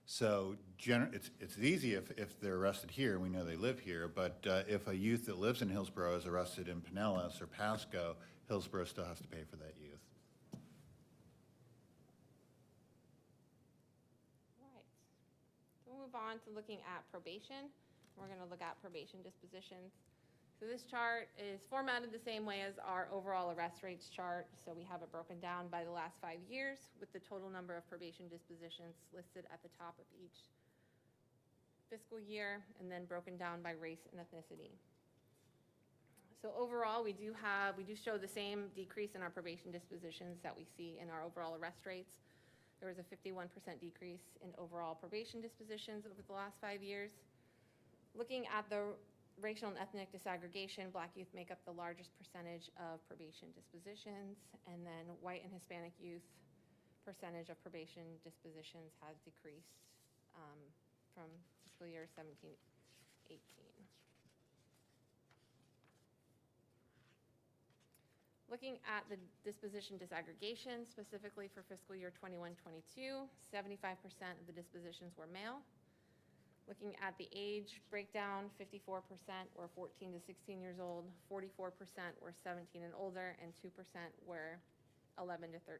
So it's easy if they're arrested here, we know they live here, but if a youth that lives in Hillsborough is arrested in Pinellas or Pasco, Hillsborough still has to pay for that youth. All right. So we'll move on to looking at probation. We're going to look at probation dispositions. So this chart is formatted the same way as our overall arrest rates chart. So we have it broken down by the last 5 years with the total number of probation dispositions listed at the top of each fiscal year, and then broken down by race and ethnicity. So overall, we do show the same decrease in our probation dispositions that we see in our overall arrest rates. There was a 51% decrease in overall probation dispositions over the last 5 years. Looking at the racial and ethnic disaggregation, Black youth make up the largest percentage of probation dispositions, and then white and Hispanic youth percentage of probation dispositions has decreased from fiscal year 17-18. Looking at the disposition disaggregation, specifically for fiscal year 21-22, 75% of the dispositions were male. Looking at the age breakdown, 54% were 14 to 16 years old, 44% were 17 and older, and 2% were 11 to 13.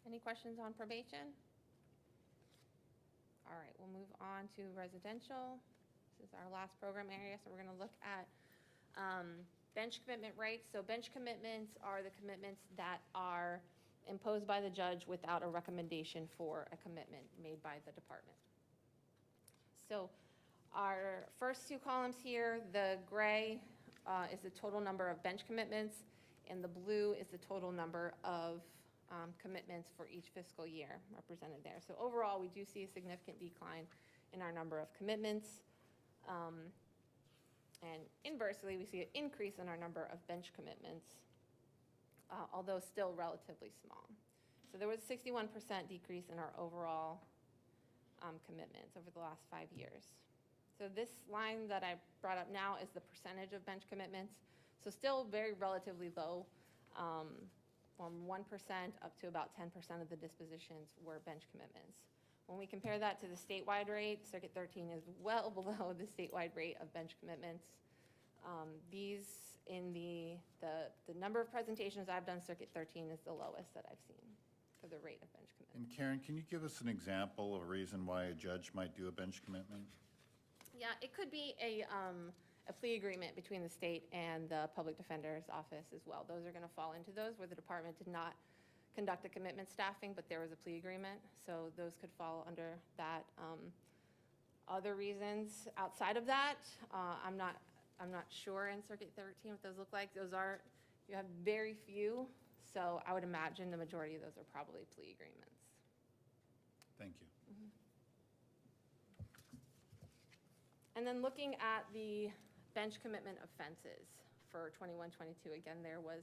Any questions on probation? All right, we'll move on to residential. This is our last program area, so we're going to look at bench commitment rights. So bench commitments are the commitments that are imposed by the judge without a recommendation for a commitment made by the department. So our first two columns here, the gray is the total number of bench commitments, and the blue is the total number of commitments for each fiscal year represented there. So overall, we do see a significant decline in our number of commitments. And inversely, we see an increase in our number of bench commitments, although still relatively small. So there was a 61% decrease in our overall commitments over the last 5 years. So this line that I brought up now is the percentage of bench commitments. So still very relatively low, from 1% up to about 10% of the dispositions were bench commitments. When we compare that to the statewide rate, Circuit 13 is well below the statewide rate of bench commitments. These in the number of presentations I've done, Circuit 13 is the lowest that I've seen for the rate of bench commitments. And Karen, can you give us an example of a reason why a judge might do a bench commitment? Yeah, it could be a plea agreement between the state and the public defender's office as well. Those are going to fall into those where the department did not conduct a commitment staffing, but there was a plea agreement. So those could fall under that. Other reasons outside of that, I'm not sure in Circuit 13 what those look like. You have very few, so I would imagine the majority of those are probably plea agreements. Thank you. And then looking at the bench commitment offenses for 21-22, again, there was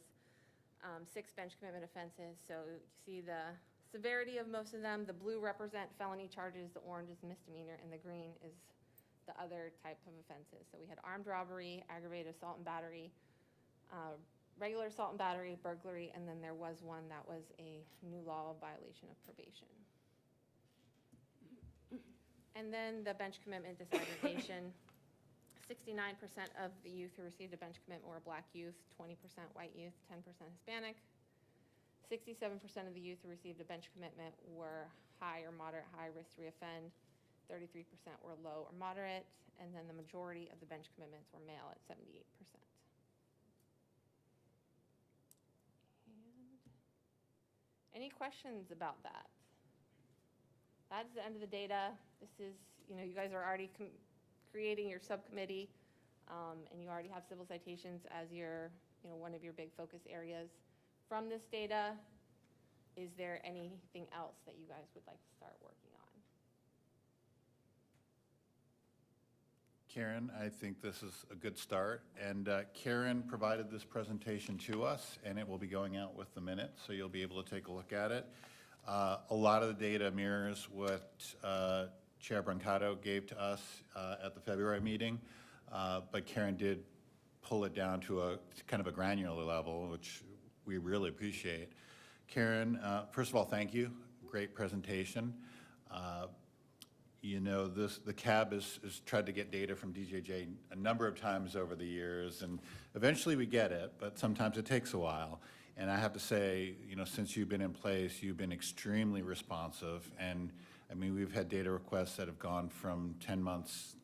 6 bench commitment offenses. So you see the severity of most of them. The blue represent felony charges, the orange is misdemeanor, and the green is the other type of offenses. So we had armed robbery, aggravated assault and battery, regular assault and battery, burglary, and then there was one that was a new law violation of probation. And then the bench commitment disaggregation. 69% of the youth who received a bench commitment were Black youth, 20% white youth, 10% Hispanic. 67% of the youth who received a bench commitment were high or moderate high risk to reoffend. 33% were low or moderate, and then the majority of the bench commitments were male at 78%. And any questions about that? That's the end of the data. This is, you guys are already creating your subcommittee, and you already have civil citations as your, one of your big focus areas. From this data, is there anything else that you guys would like to start working on? Karen, I think this is a good start. And Karen provided this presentation to us, and it will be going out with the minutes, so you'll be able to take a look at it. A lot of the data mirrors what Chair Brancato gave to us at the February meeting, but Karen did pull it down to a kind of a granular level, which we really appreciate. Karen, first of all, thank you. Great presentation. The CAB has tried to get data from DJJ a number of times over the years, and eventually we get it, but sometimes it takes a while. And I have to say, since you've been in place, you've been extremely responsive. And I mean, we've had data requests that have gone from 10 months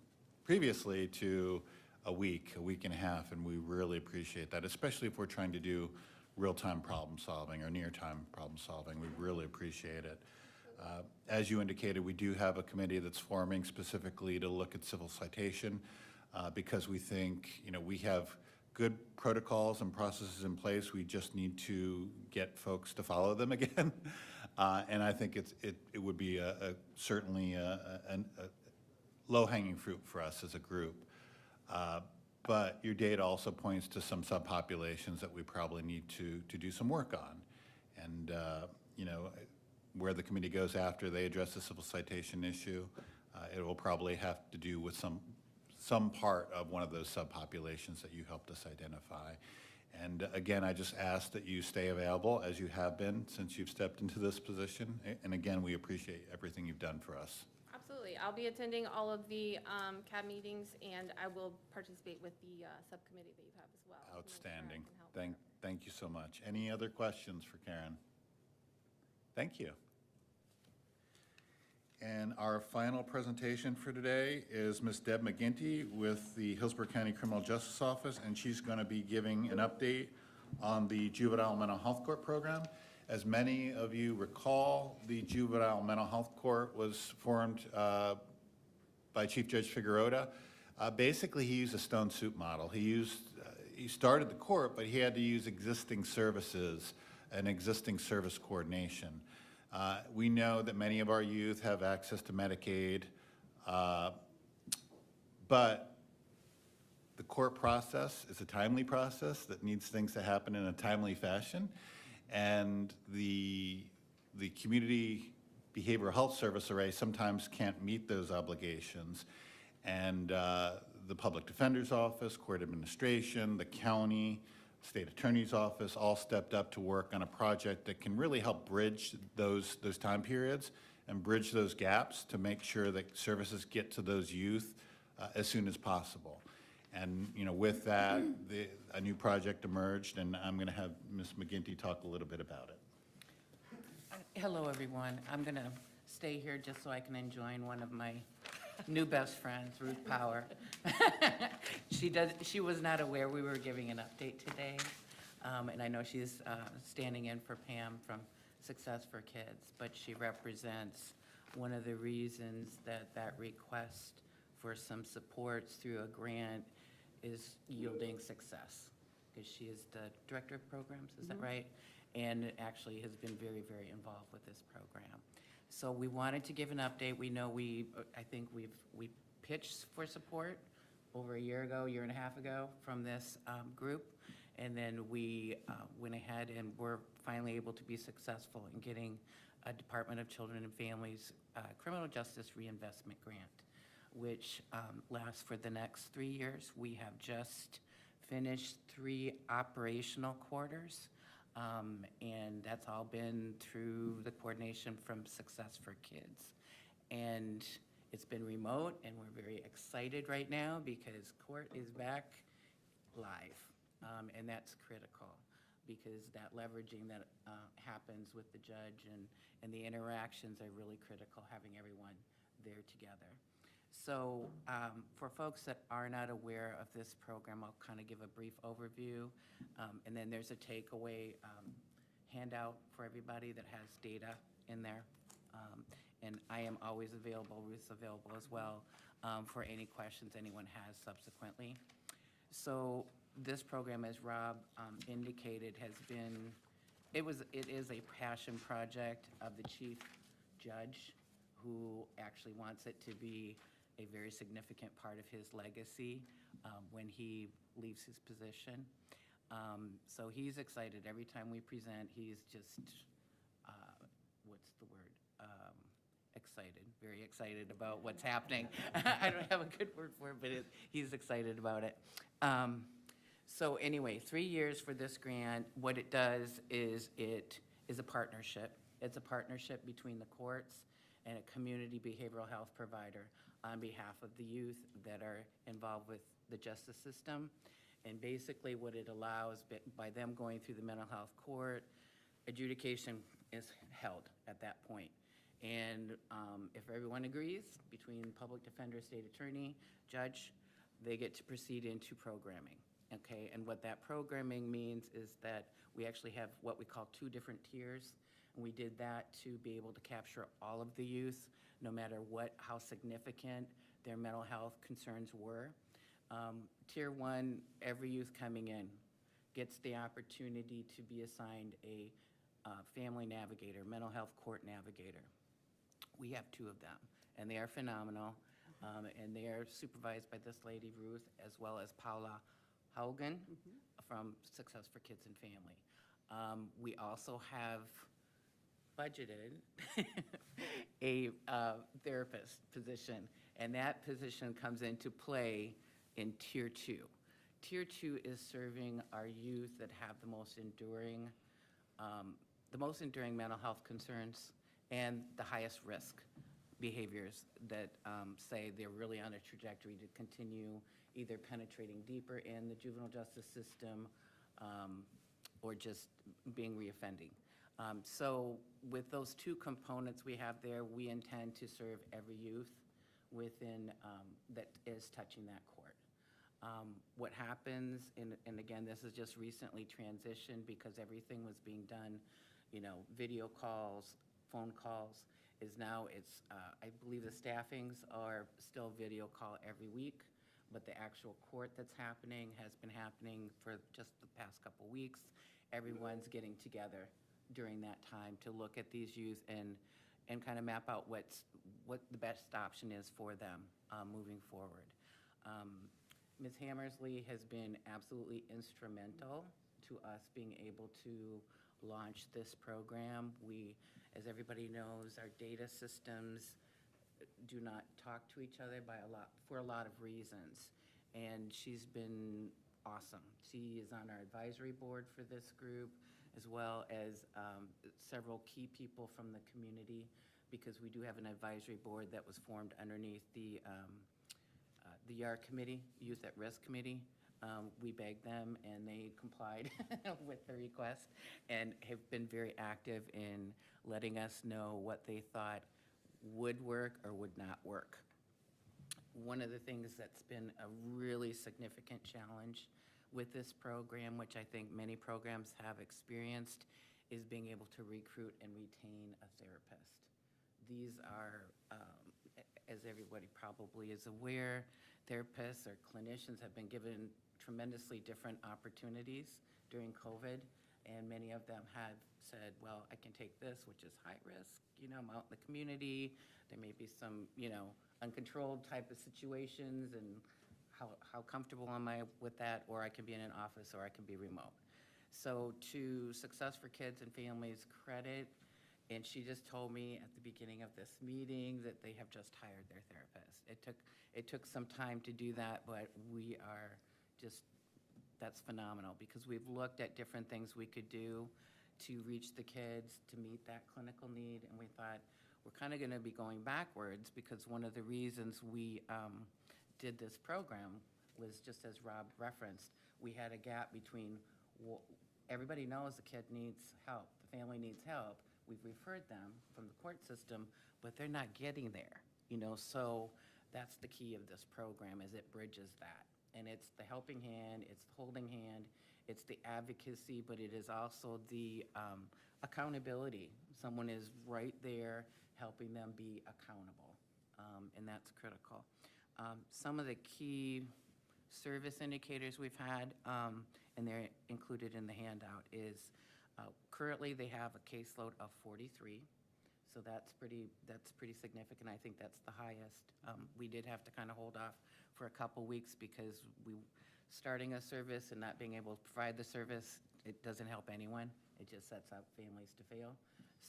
previously to a week and a half, and we really appreciate that, especially if we're trying to do real-time problem solving or near-time problem solving. We really appreciate it. As you indicated, we do have a committee that's forming specifically to look at civil citation because we think, we have good protocols and processes in place. We just need to get folks to follow them again. And I think it would be certainly a low-hanging fruit for us as a group. But your data also points to some subpopulations that we probably need to do some work on. And, where the committee goes after they address the civil citation issue, it will probably have to do with some part of one of those subpopulations that you helped us identify. And again, I just ask that you stay available as you have been since you've stepped into this position. And again, we appreciate everything you've done for us. Absolutely. I'll be attending all of the CAB meetings, and I will participate with the subcommittee that you have as well. Outstanding. Thank Thank you so much. Any other questions for Karen? Thank you. And our final presentation for today is Ms. Deb McGinty with the Hillsborough County Criminal Justice Office, and she's going to be giving an update on the Juvenile Mental Health Court program. As many of you recall, the Juvenile Mental Health Court was formed by Chief Judge Figueroa. Basically, he used a stone soup model. He started the court, but he had to use existing services and existing service coordination. We know that many of our youth have access to Medicaid, but the court process is a timely process that needs things to happen in a timely fashion, and the community behavioral health service array sometimes can't meet those obligations. And the public defender's office, court administration, the county, state attorney's office all stepped up to work on a project that can really help bridge those time periods and bridge those gaps to make sure that services get to those youth as soon as possible. And with that, a new project emerged, and I'm going to have Ms. McGinty talk a little bit about it. Hello, everyone. I'm going to stay here just so I can join one of my new best friends, Ruth Power. She was not aware we were giving an update today, and I know she's standing in for Pam from Success for Kids, but she represents one of the reasons that request for some supports through a grant is yielding success, because she is the director of programs, is that right? And actually has been very, very involved with this program. So we wanted to give an update. We know I think we pitched for support over a year and a half ago from this group. And then we went ahead and were finally able to be successful in getting a Department of Children and Families Criminal Justice Reinvestment Grant, which lasts for the next 3 years. We have just finished 3 operational quarters. And that's all been through the coordination from Success for Kids. And it's been remote, and we're very excited right now because court is back live. And that's critical because that leveraging that happens with the judge and the interactions are really critical, having everyone there together. So for folks that are not aware of this program, I'll kind of give a brief overview. And then there's a takeaway handout for everybody that has data in there. And I am always available, Ruth's available as well, for any questions anyone has subsequently. So this program, as Rob indicated, has been, it is a passion project of the chief judge who actually wants it to be a very significant part of his legacy when he leaves his position. So he's excited. Every time we present, he's just, what's the word? Excited, very excited about what's happening. I don't have a good word for it, but he's excited about it. So anyway, 3 years for this grant. What it does is it is a partnership. It's a partnership between the courts and a community behavioral health provider on behalf of the youth that are involved with the justice system. And basically what it allows, by them going through the mental health court, adjudication is held at that point. And if everyone agrees, between public defender, state attorney, judge, they get to proceed into programming, okay? And what that programming means is that we actually have what we call 2 different tiers. And we did that to be able to capture all of the youth, no matter how significant their mental health concerns were. Tier 1, every youth coming in gets the opportunity to be assigned a family navigator, mental health court navigator. We have 2 of them, and they are phenomenal, and they are supervised by this lady, Ruth, as well as Paula Haugen from Success for Kids and Family. We also have budgeted a therapist position, and that position comes into play in Tier 2. Tier 2 is serving our youth that have the most enduring mental health concerns and the highest risk behaviors that say they're really on a trajectory to continue either penetrating deeper in the juvenile justice system or just being reoffending. So with those two components we have there, we intend to serve every youth within, that is touching that court. What happens, and again, this is just recently transitioned because everything was being done, video calls, phone calls, is now it's, I believe the staffings are still video call every week, but the actual court that's happening has been happening for just the past couple weeks. Everyone's getting together during that time to look at these youth and kind of map out what the best option is for them moving forward. Ms. Hammersley has been absolutely instrumental to us being able to launch this program. We, as everybody knows, our data systems do not talk to each other for a lot of reasons. And she's been awesome. She is on our advisory board for this group, as well as several key people from the community, because we do have an advisory board that was formed underneath the YAR committee, Youth at Risk Committee. We begged them and they complied with the request and have been very active in letting us know what they thought would work or would not work. One of the things that's been a really significant challenge with this program, which I think many programs have experienced, is being able to recruit and retain a therapist. These are, as everybody probably is aware, therapists or clinicians have been given tremendously different opportunities during COVID, and many of them have said, well, I can take this, which is high risk, I'm out in the community, there may be some, uncontrolled type of situations, and how comfortable am I with that, or I can be in an office, or I can be remote. So to Success for Kids and Families credit, and she just told me at the beginning of this meeting that they have just hired their therapist. It took some time to do that, but we are just, that's phenomenal, because we've looked at different things we could do to reach the kids, to meet that clinical need, and we thought we're kind of going to be going backwards, because one of the reasons we did this program was, just as Rob referenced, we had a gap between, everybody knows the kid needs help, the family needs help, we've referred them from the court system, but they're not getting there, so that's the key of this program, is it bridges that. And it's the helping hand, it's the holding hand, it's the advocacy, but it is also the accountability. Someone is right there helping them be accountable, and that's critical. Some of the key service indicators we've had, and they're included in the handout, is currently they have a caseload of 43. So that's pretty significant. I think that's the highest. We did have to kind of hold off for a couple weeks because starting a service and not being able to provide the service, it doesn't help anyone. It just sets up families to fail.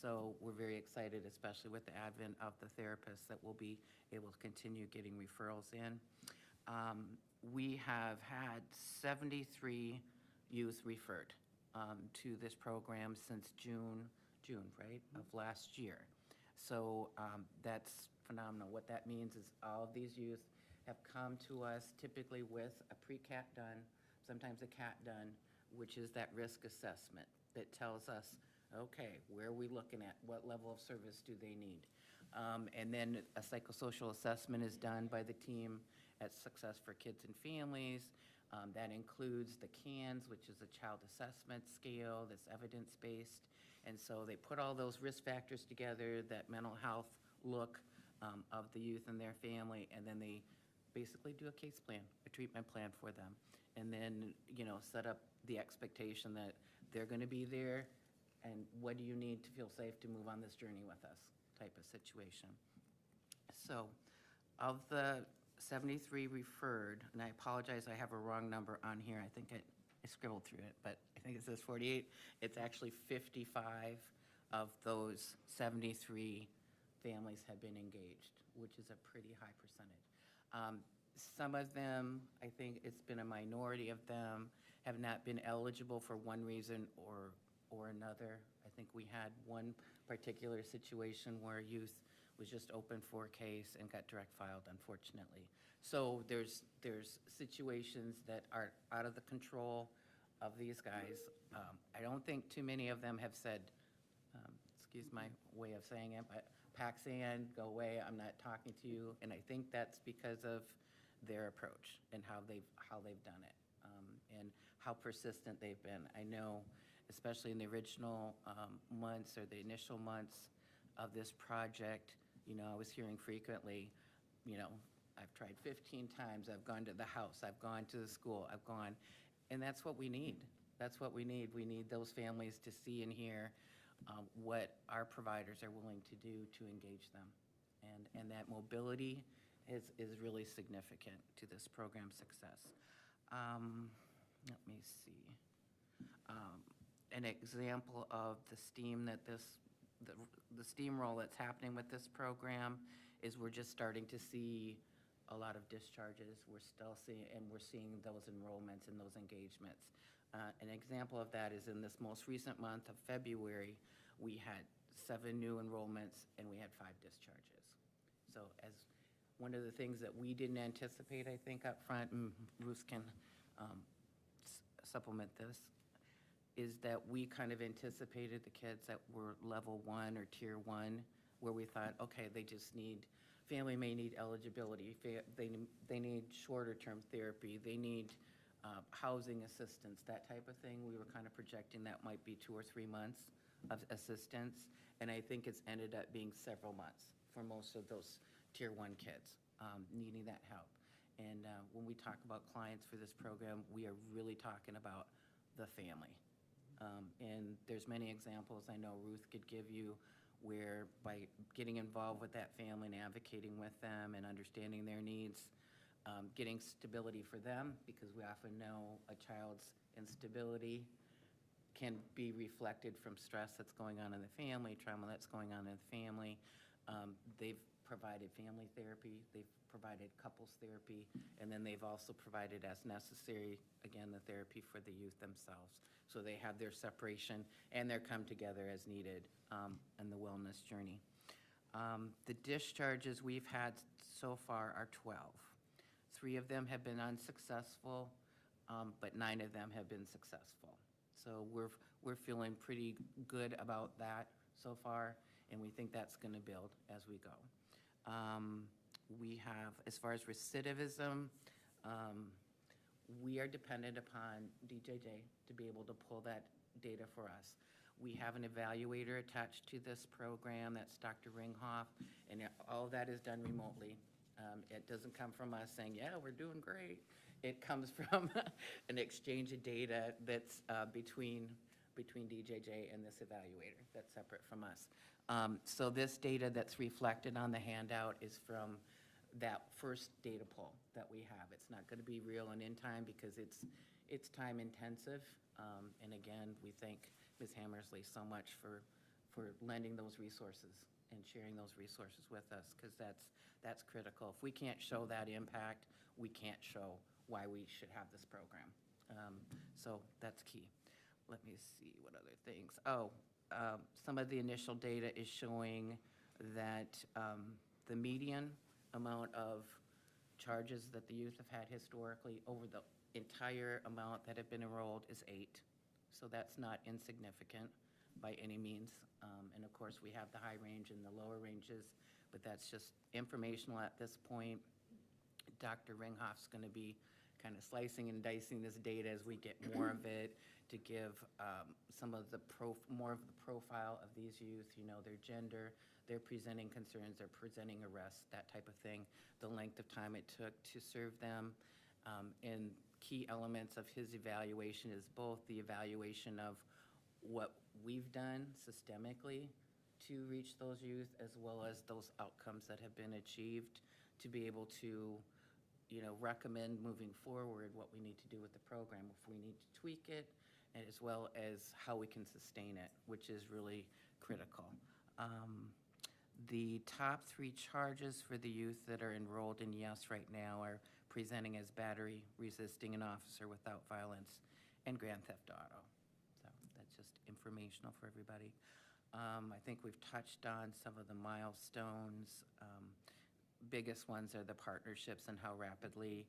So we're very excited, especially with the advent of the therapists, that we'll be able to continue getting referrals in. We have had 73 youth referred to this program since June, right, of last year. So that's phenomenal. What that means is all of these youth have come to us typically with a pre-CAT done, sometimes a CAT done, which is that risk assessment that tells us, okay, where are we looking at? What level of service do they need? And then a psychosocial assessment is done by the team at Success for Kids and Families. That includes the CANS, which is a child assessment scale that's evidence-based. And so they put all those risk factors together, that mental health look of the youth and their family, and then they basically do a case plan, a treatment plan for them. And then, set up the expectation that they're going to be there, and what do you need to feel safe to move on this journey with us type of situation. So of the 73 referred, and I apologize, I have a wrong number on here. I think I scribbled through it, but I think it says 48. It's actually 55 of those 73 families have been engaged, which is a pretty high percentage. Some of them, I think it's been a minority of them, have not been eligible for one reason or another. I think we had one particular situation where youth was just open for a case and got direct filed, unfortunately. So there's situations that are out of the control of these guys. I don't think too many of them have said, excuse my way of saying it, but packs in, go away, I'm not talking to you. And I think that's because of their approach and how they've done it, and how persistent they've been. I know, especially in the original months or the initial months of this project, I was hearing frequently, I've tried 15 times, I've gone to the house, I've gone to the school, and that's what we need. That's what we need. We need those families to see and hear what our providers are willing to do to engage them. And that mobility is really significant to this program's success. Let me see. An example of the steamroll that's happening with this program is we're just starting to see a lot of discharges. We're seeing those enrollments and those engagements. An example of that is in this most recent month of February, we had 7 new enrollments and we had 5 discharges. So as one of the things that we didn't anticipate, I think, up front, and Ruth can supplement this, is that we kind of anticipated the kids that were level 1 or tier 1, where we thought, okay, family may need eligibility, they need shorter term therapy, they need housing assistance, that type of thing. We were kind of projecting that might be 2 or 3 months of assistance, and I think it's ended up being several months for most of those tier 1 kids needing that help. And when we talk about clients for this program, we are really talking about the family. And there's many examples I know Ruth could give you where by getting involved with that family and advocating with them and understanding their needs, getting stability for them, because we often know a child's instability can be reflected from stress that's going on in the family, trauma that's going on in the family. They've provided family therapy, they've provided couples therapy, and then they've also provided, as necessary, again, the therapy for the youth themselves. So they have their separation and their come together as needed in the wellness journey. The discharges we've had so far are 12. 3 of them have been unsuccessful, but 9 of them have been successful. So we're feeling pretty good about that so far, and we think that's going to build as we go. We have, as far as recidivism, we are dependent upon DJJ to be able to pull that data for us. We have an evaluator attached to this program, that's Dr. Ringhoff, and all of that is done remotely. It doesn't come from us saying, yeah, we're doing great. It comes from an exchange of data that's between DJJ and this evaluator that's separate from us. So this data that's reflected on the handout is from that first data pull that we have. It's not going to be real and in time because it's time intensive. And again, we thank Ms. Hammersley so much for lending those resources and sharing those resources with us, because that's critical. If we can't show that impact, we can't show why we should have this program. So that's key. Let me see what other things. Some of the initial data is showing that the median amount of charges that the youth have had historically over the entire amount that have been enrolled is 8. So that's not insignificant by any means. And of course, we have the high range and the lower ranges, but that's just informational at this point. Dr. Ringhoff's going to be kind of slicing and dicing this data as we get more of it to give some of the more of the profile of these youth, their gender, their presenting concerns, their presenting arrests, that type of thing, the length of time it took to serve them. And key elements of his evaluation is both the evaluation of what we've done systemically to reach those youth, as well as those outcomes that have been achieved, to be able to recommend moving forward what we need to do with the program, if we need to tweak it, as well as how we can sustain it, which is really critical. The top 3 charges for the youth that are enrolled in YES right now are presenting as battery, resisting an officer without violence, and grand theft auto. So that's just informational for everybody. I think we've touched on some of the milestones. Biggest ones are the partnerships and how rapidly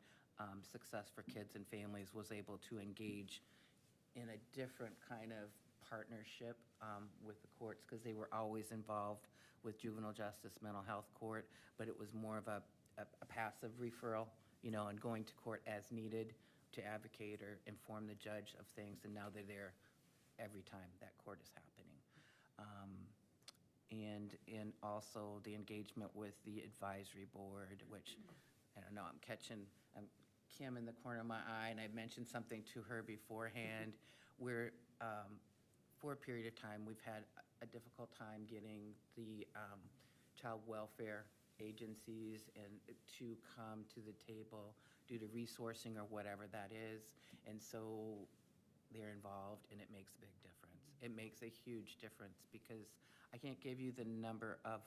Success for Kids and Families was able to engage in a different kind of partnership with the courts, because they were always involved with juvenile justice, mental health court, but it was more of a passive referral, you know, and going to court as needed to advocate or inform the judge of things, and now they're there every time that court is happening. And also the engagement with the advisory board, which, I don't know, I'm catching Kim in the corner of my eye, and I mentioned something to her beforehand, where for a period of time, we've had a difficult time getting the child welfare agencies and to come to the table due to resourcing or whatever that is. And so they're involved, and it makes a big difference. It makes a huge difference, because I can't give you the number of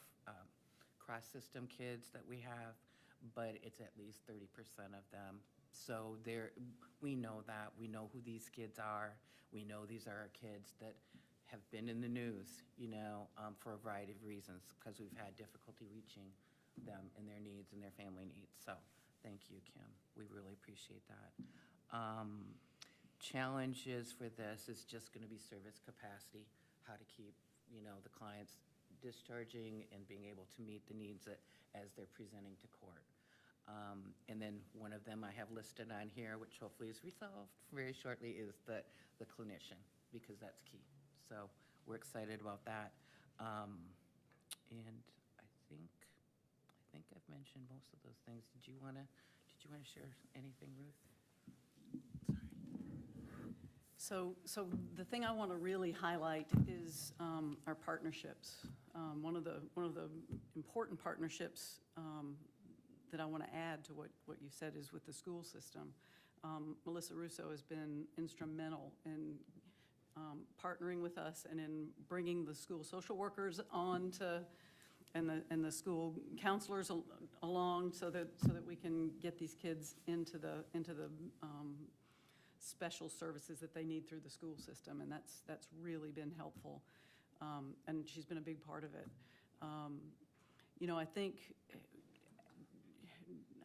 cross-system kids that we have, but it's at least 30% of them. So we know that. We know who these kids are. We know these are our kids that have been in the news, you know, for a variety of reasons, because we've had difficulty reaching them and their needs and their family needs. So thank you, Kim. We really appreciate that. Challenges for this is just going to be service capacity, how to keep, you know, the clients discharging and being able to meet the needs as they're presenting to court. And then one of them I have listed on here, which hopefully is resolved very shortly, is the clinician, because that's key. So we're excited about that. And I think I've mentioned most of those things. Did you want to share anything, Ruth? So the thing I want to really highlight is our partnerships. One of the important partnerships that I want to add to what you said is with the school system. Melissa Russo has been instrumental in partnering with us and in bringing the school social workers on to, and the school counselors along, so that we can get these kids into the special services that they need through the school system, and that's really been helpful, and she's been a big part of it. You know, I think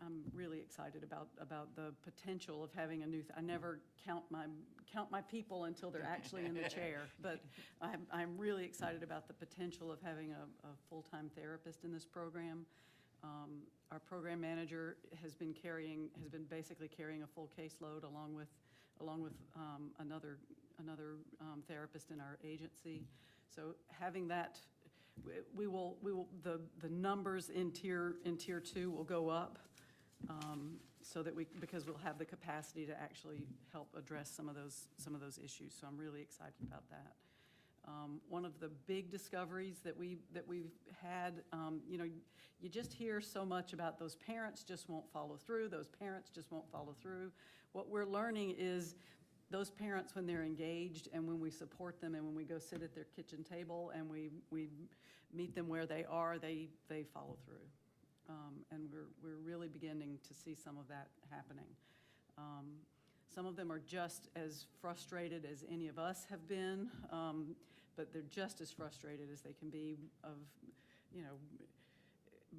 I'm really excited about the potential of having a new. I never count my people until they're actually in the chair, but I'm really excited about the potential of having a full-time therapist in this program. Our program manager has been basically carrying a full caseload along with another therapist in our agency. So having that, the numbers in tier 2 will go up, so that because we'll have the capacity to actually help address some of those issues. So I'm really excited about that. One of the big discoveries that we've had, you know, you just hear so much about those parents just won't follow through. Those parents just won't follow through. What we're learning is those parents, when they're engaged and when we support them and when we go sit at their kitchen table and we meet them where they are, they follow through. And we're really beginning to see some of that happening. Some of them are just as frustrated as any of us have been, but they're just as frustrated as they can be of, you know,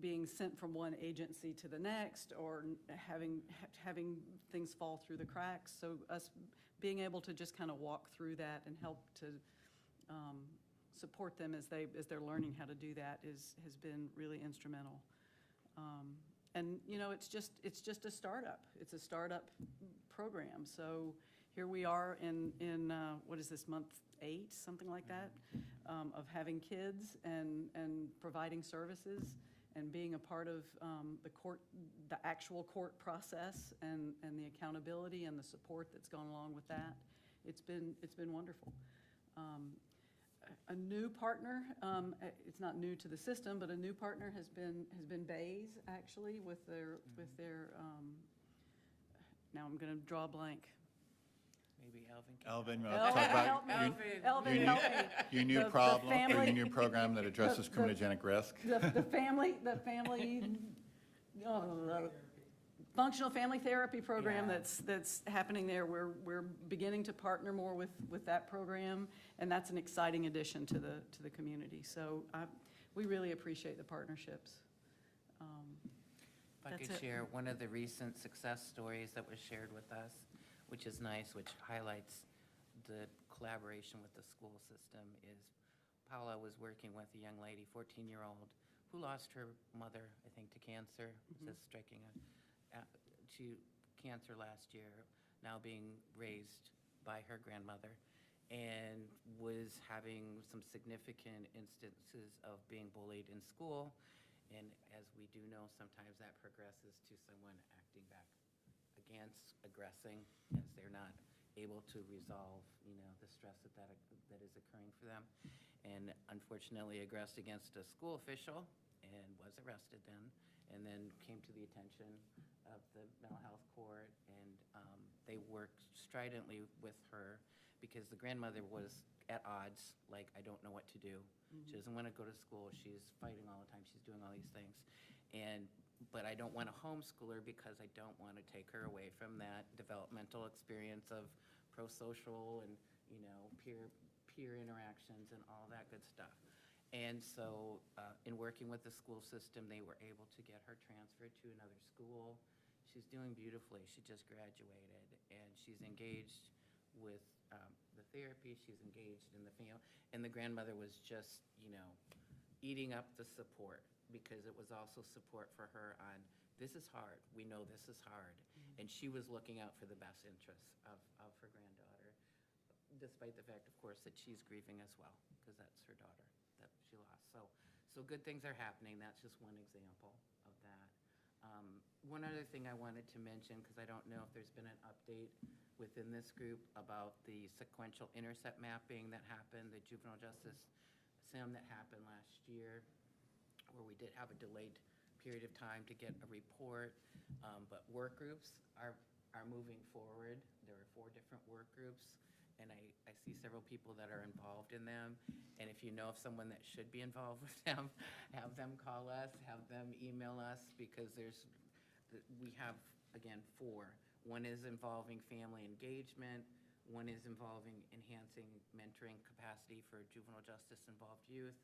being sent from one agency to the next, or having things fall through the cracks. So us being able to just kind of walk through that and help to support them as they're learning how to do that has been really instrumental. And you know, it's just a startup. It's a startup program. So here we are in what is this, month 8, something like that, of having kids and providing services and being a part of the actual court process and the accountability and the support that's gone along with that. It's been wonderful. A new partner, it's not new to the system, but a new partner has been Bays, actually, with their now I'm going to draw a blank. Maybe Elvin can. Elvin, you want to talk about help me. Elvin, your help me. your new The problem, or family- your new program that addresses criminogenic risk? The family functional family therapy program Yeah. that's happening there. We're beginning to partner more with that program, and that's an exciting addition to the community. So we really appreciate the partnerships. If I That's could it. share one of the recent success stories that was shared with us, which is nice, which highlights the collaboration with the school system is Paula was working with a young lady, 14-year-old, who lost her mother, I think, to cancer, just striking to cancer last year, now being raised by her grandmother, and was having some significant instances of being bullied in school. And as we do know, sometimes that progresses to someone acting back against, aggressing, as they're not able to resolve, the stress that is occurring for them. And unfortunately aggressed against a school official and was arrested and then came to the attention of the mental health court, and they worked stridently with her because the grandmother was at odds, like, I don't know what to do. She doesn't want to go to school. She's fighting all the time. She's doing all these things. But I don't want to homeschool her because I don't want to take her away from that developmental experience of pro-social and, peer interactions and all that good stuff. And so in working with the school system, they were able to get her transferred to another school. She's doing beautifully. She just graduated, and she's engaged with the therapy. She's engaged in the family. And the grandmother was just, eating up the support, because it was also support for her on, this is hard. We know this is hard. And she was looking out for the best interests of her granddaughter, despite the fact, of course, that she's grieving as well, because that's her daughter that she lost. So good things are happening. That's just one example of that. One other thing I wanted to mention, because I don't know if there's been an update within this group about the sequential intercept mapping that happened, the juvenile justice sim that happened last year, where we did have a delayed period of time to get a report, but work groups are moving forward. There are 4 different work groups, and I see several people that are involved in them. And if you know of someone that should be involved with them, have them call us, have them email us, because we have, again, 4. One is involving family engagement. One is involving enhancing mentoring capacity for juvenile justice involved youth.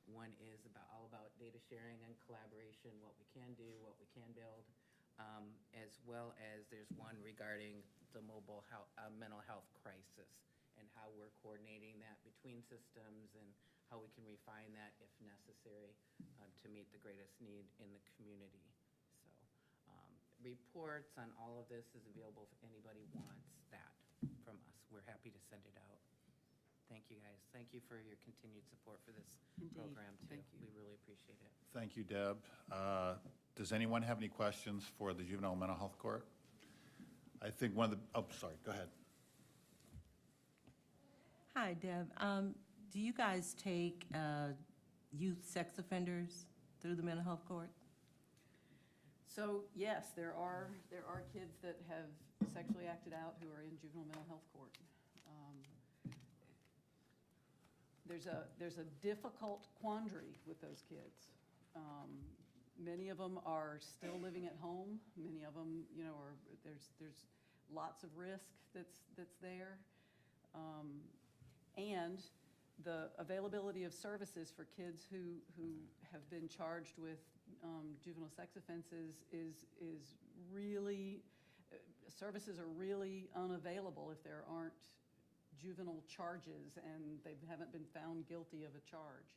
One is all about data sharing and collaboration, what we can do, what we can build, as well as there's one regarding the mobile mental health crisis and how we're coordinating that between systems and how we can refine that if necessary to meet the greatest need in the community. So reports on all of this is available if anybody wants that from us. We're happy to send it out. Thank you, guys. Thank you for your continued support for this program, too. Thank you. We really appreciate it. Thank you, Deb. Does anyone have any questions for the Juvenile Mental Health Court? I think sorry, go ahead. Hi, Deb. Do you guys take youth sex offenders through the mental health court? So, yes, there are kids that have sexually acted out who are in juvenile mental health court. There's a difficult quandary with those kids. Many of them are still living at home. Many of them, there's lots of risk that's there. And the availability of services for kids who have been charged with juvenile sex offenses is really, services are really unavailable if there aren't juvenile charges and they haven't been found guilty of a charge.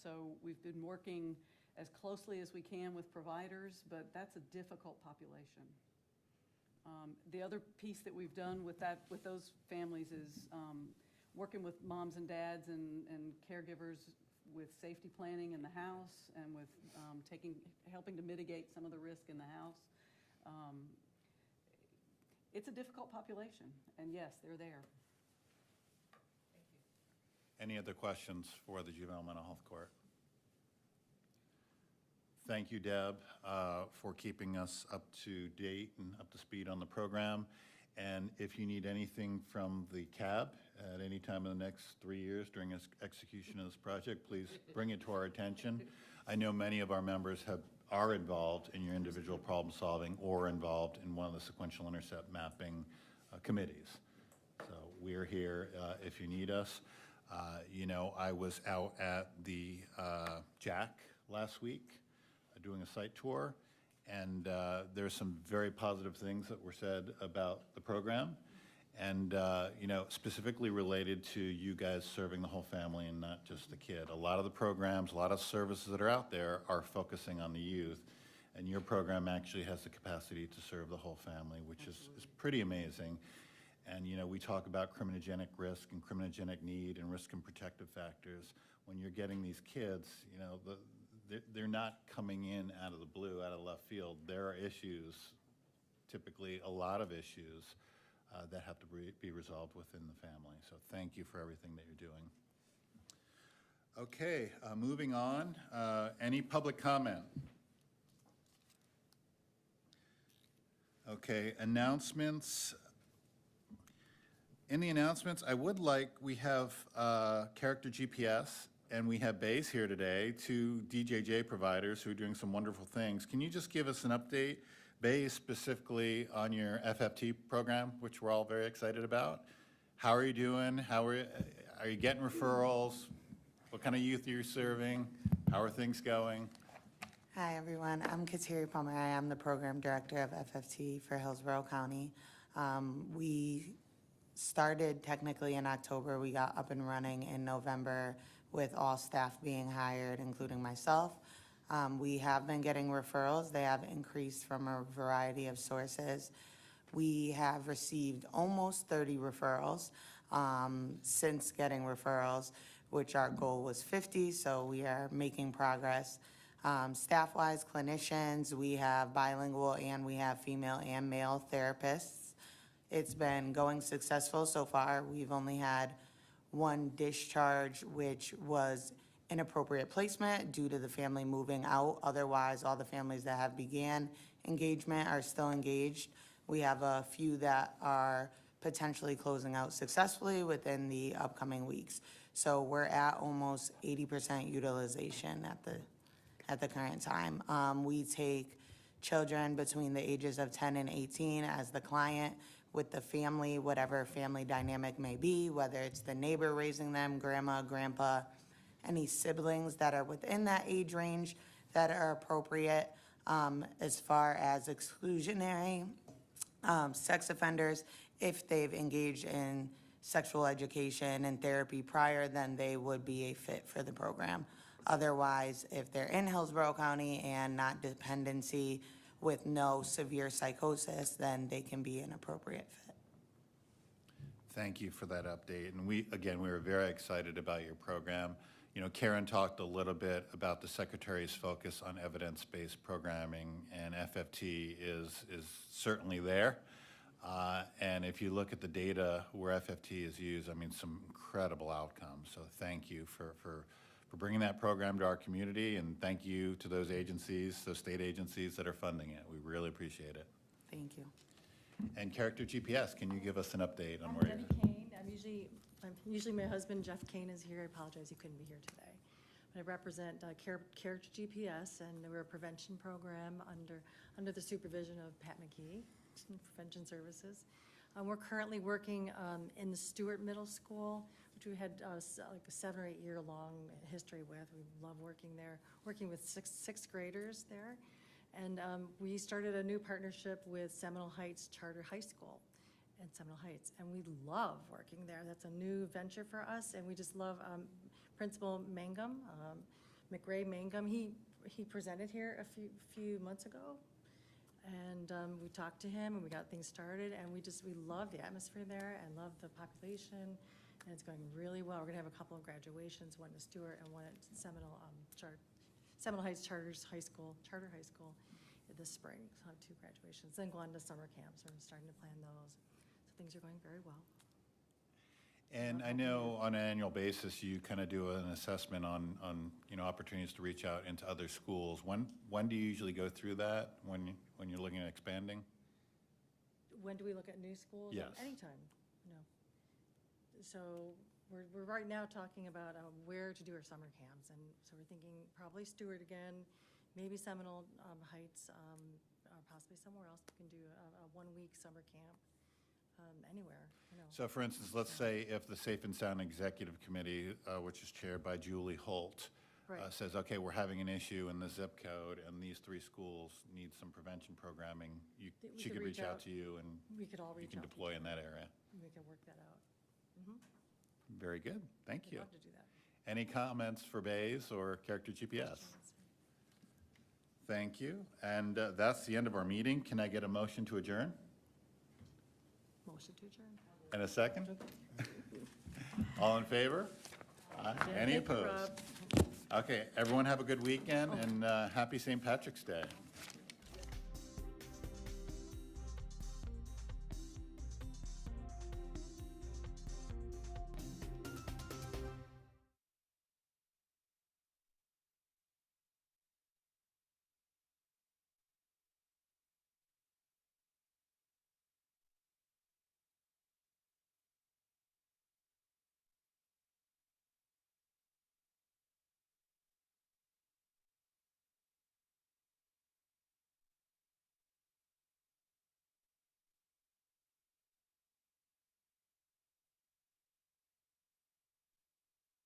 So we've been working as closely as we can with providers, but that's a difficult population. The other piece that we've done with those families is working with moms and dads and caregivers with safety planning in the house and with helping to mitigate some of the risk in the house. It's a difficult population, and yes, they're there. Thank you. Any other questions for the Juvenile Mental Health Court? Thank you, Deb, for keeping us up to date and up to speed on the program. And if you need anything from the CAB at any time in the next 3 years during its execution of this project, please bring it to our attention. I know many of our members are involved in your individual problem solving or involved in one of the sequential intercept mapping committees. So we're here if you need us. I was out at the JAC last week doing a site tour, and there's some very positive things that were said about the program. And, you know, specifically related to you guys serving the whole family and not just the kid. A lot of the programs, a lot of services that are out there are focusing on the youth, and your program actually has the capacity to serve the whole family, which is pretty amazing. And, you know, we talk about criminogenic risk and criminogenic need and risk and protective factors. When you're getting these kids, you know, they're not coming in out of the blue, out of left field. There are issues, typically a lot of issues, that have to be resolved within the family. So thank you for everything that you're doing. Okay, moving on. Any public comment? Okay, announcements. In the announcements, we have Character GPS and we have Bays here today, two DJJ providers who are doing some wonderful things. Can you just give us an update, Bays specifically on your FFT program, which we're all very excited about? How are you doing? Are you getting referrals? What kind of youth are you serving? How are things going? Hi, everyone. I'm Kateri Palmer. I am the Program Director of FFT for Hillsborough County. We started technically in October. We got up and running in November with all staff being hired, including myself. We have been getting referrals. They have increased from a variety of sources. We have received almost 30 referrals since getting referrals, which our goal was 50, so we are making progress. Staff-wise, clinicians, we have bilingual and we have female and male therapists. It's been going successful so far. We've only had one discharge, which was inappropriate placement due to the family moving out. Otherwise, all the families that have began engagement are still engaged. We have a few that are potentially closing out successfully within the upcoming weeks. So we're at almost 80% utilization at the current time. We take children between the ages of 10 and 18 as the client with the family, whatever family dynamic may be, whether it's the neighbor raising them, grandma, grandpa, any siblings that are within that age range that are appropriate. As far as exclusionary sex offenders, if they've engaged in sexual education and therapy prior, then they would be a fit for the program. Otherwise, if they're in Hillsborough County and not dependency with no severe psychosis, then they can be an appropriate fit. Thank you for that update. And we were very excited about your program. You know, Karen talked a little bit about the Secretary's focus on evidence-based programming, and FFT is certainly there. And if you look at the data where FFT is used, I mean, some incredible outcomes. So thank you for bringing that program to our community, and thank you to those agencies, those state agencies that are funding it. We really appreciate it. Thank you. And Character GPS, can you give us an update on I'm where Debbie you're? Kane. Usually my husband Jeff Kane is here. I apologize he couldn't be here today. But I represent Character GPS, and we're a prevention program under the supervision of Pat McGee, Prevention Services. We're currently working in the Stewart Middle School, which we had like a 7 or 8 year long history with. We love working there, working with sixth graders there. And we started a new partnership with Seminole Heights Charter High School in Seminole Heights, and we love working there. That's a new venture for us, and we just love Principal Mangum, McRae Mangum. He presented here a few months ago, and we talked to him, and we got things started, and we love the atmosphere there and love the population, and it's going really well. We're gonna have a couple of graduations, one at Stewart and one at Seminole Heights Charter High School this spring. So I'll have 2 graduations. Then go on to summer camps. We're starting to plan those. So things are going very well. And I know on an annual basis, you kind of do an assessment on opportunities to reach out into other schools. When do you usually go through that, when you're looking at expanding? When do we look at new schools? Yes. Anytime, no. So we're right now talking about where to do our summer camps, and so we're thinking probably Stewart again, maybe Seminole Heights, possibly somewhere else. We can do a 1-week summer camp anywhere. So for instance, let's say if the Safe and Sound Executive Committee, which is chaired by Julie Holt, Right. says, okay, we're having an issue in the zip code and these 3 schools need some prevention programming, she could reach out to you and We could all you reach can out. deploy in that area. we can work that out. Very good, thank I'd you. love to do that. Any comments for Bays or Character GPS? Thank you, and that's the end of our meeting. Can I get a motion to adjourn? Motion to adjourn. And a second? All in favor? Aye. Any Thank you, opposed? Rob. Okay, everyone have a good weekend and happy St. Patrick's Day.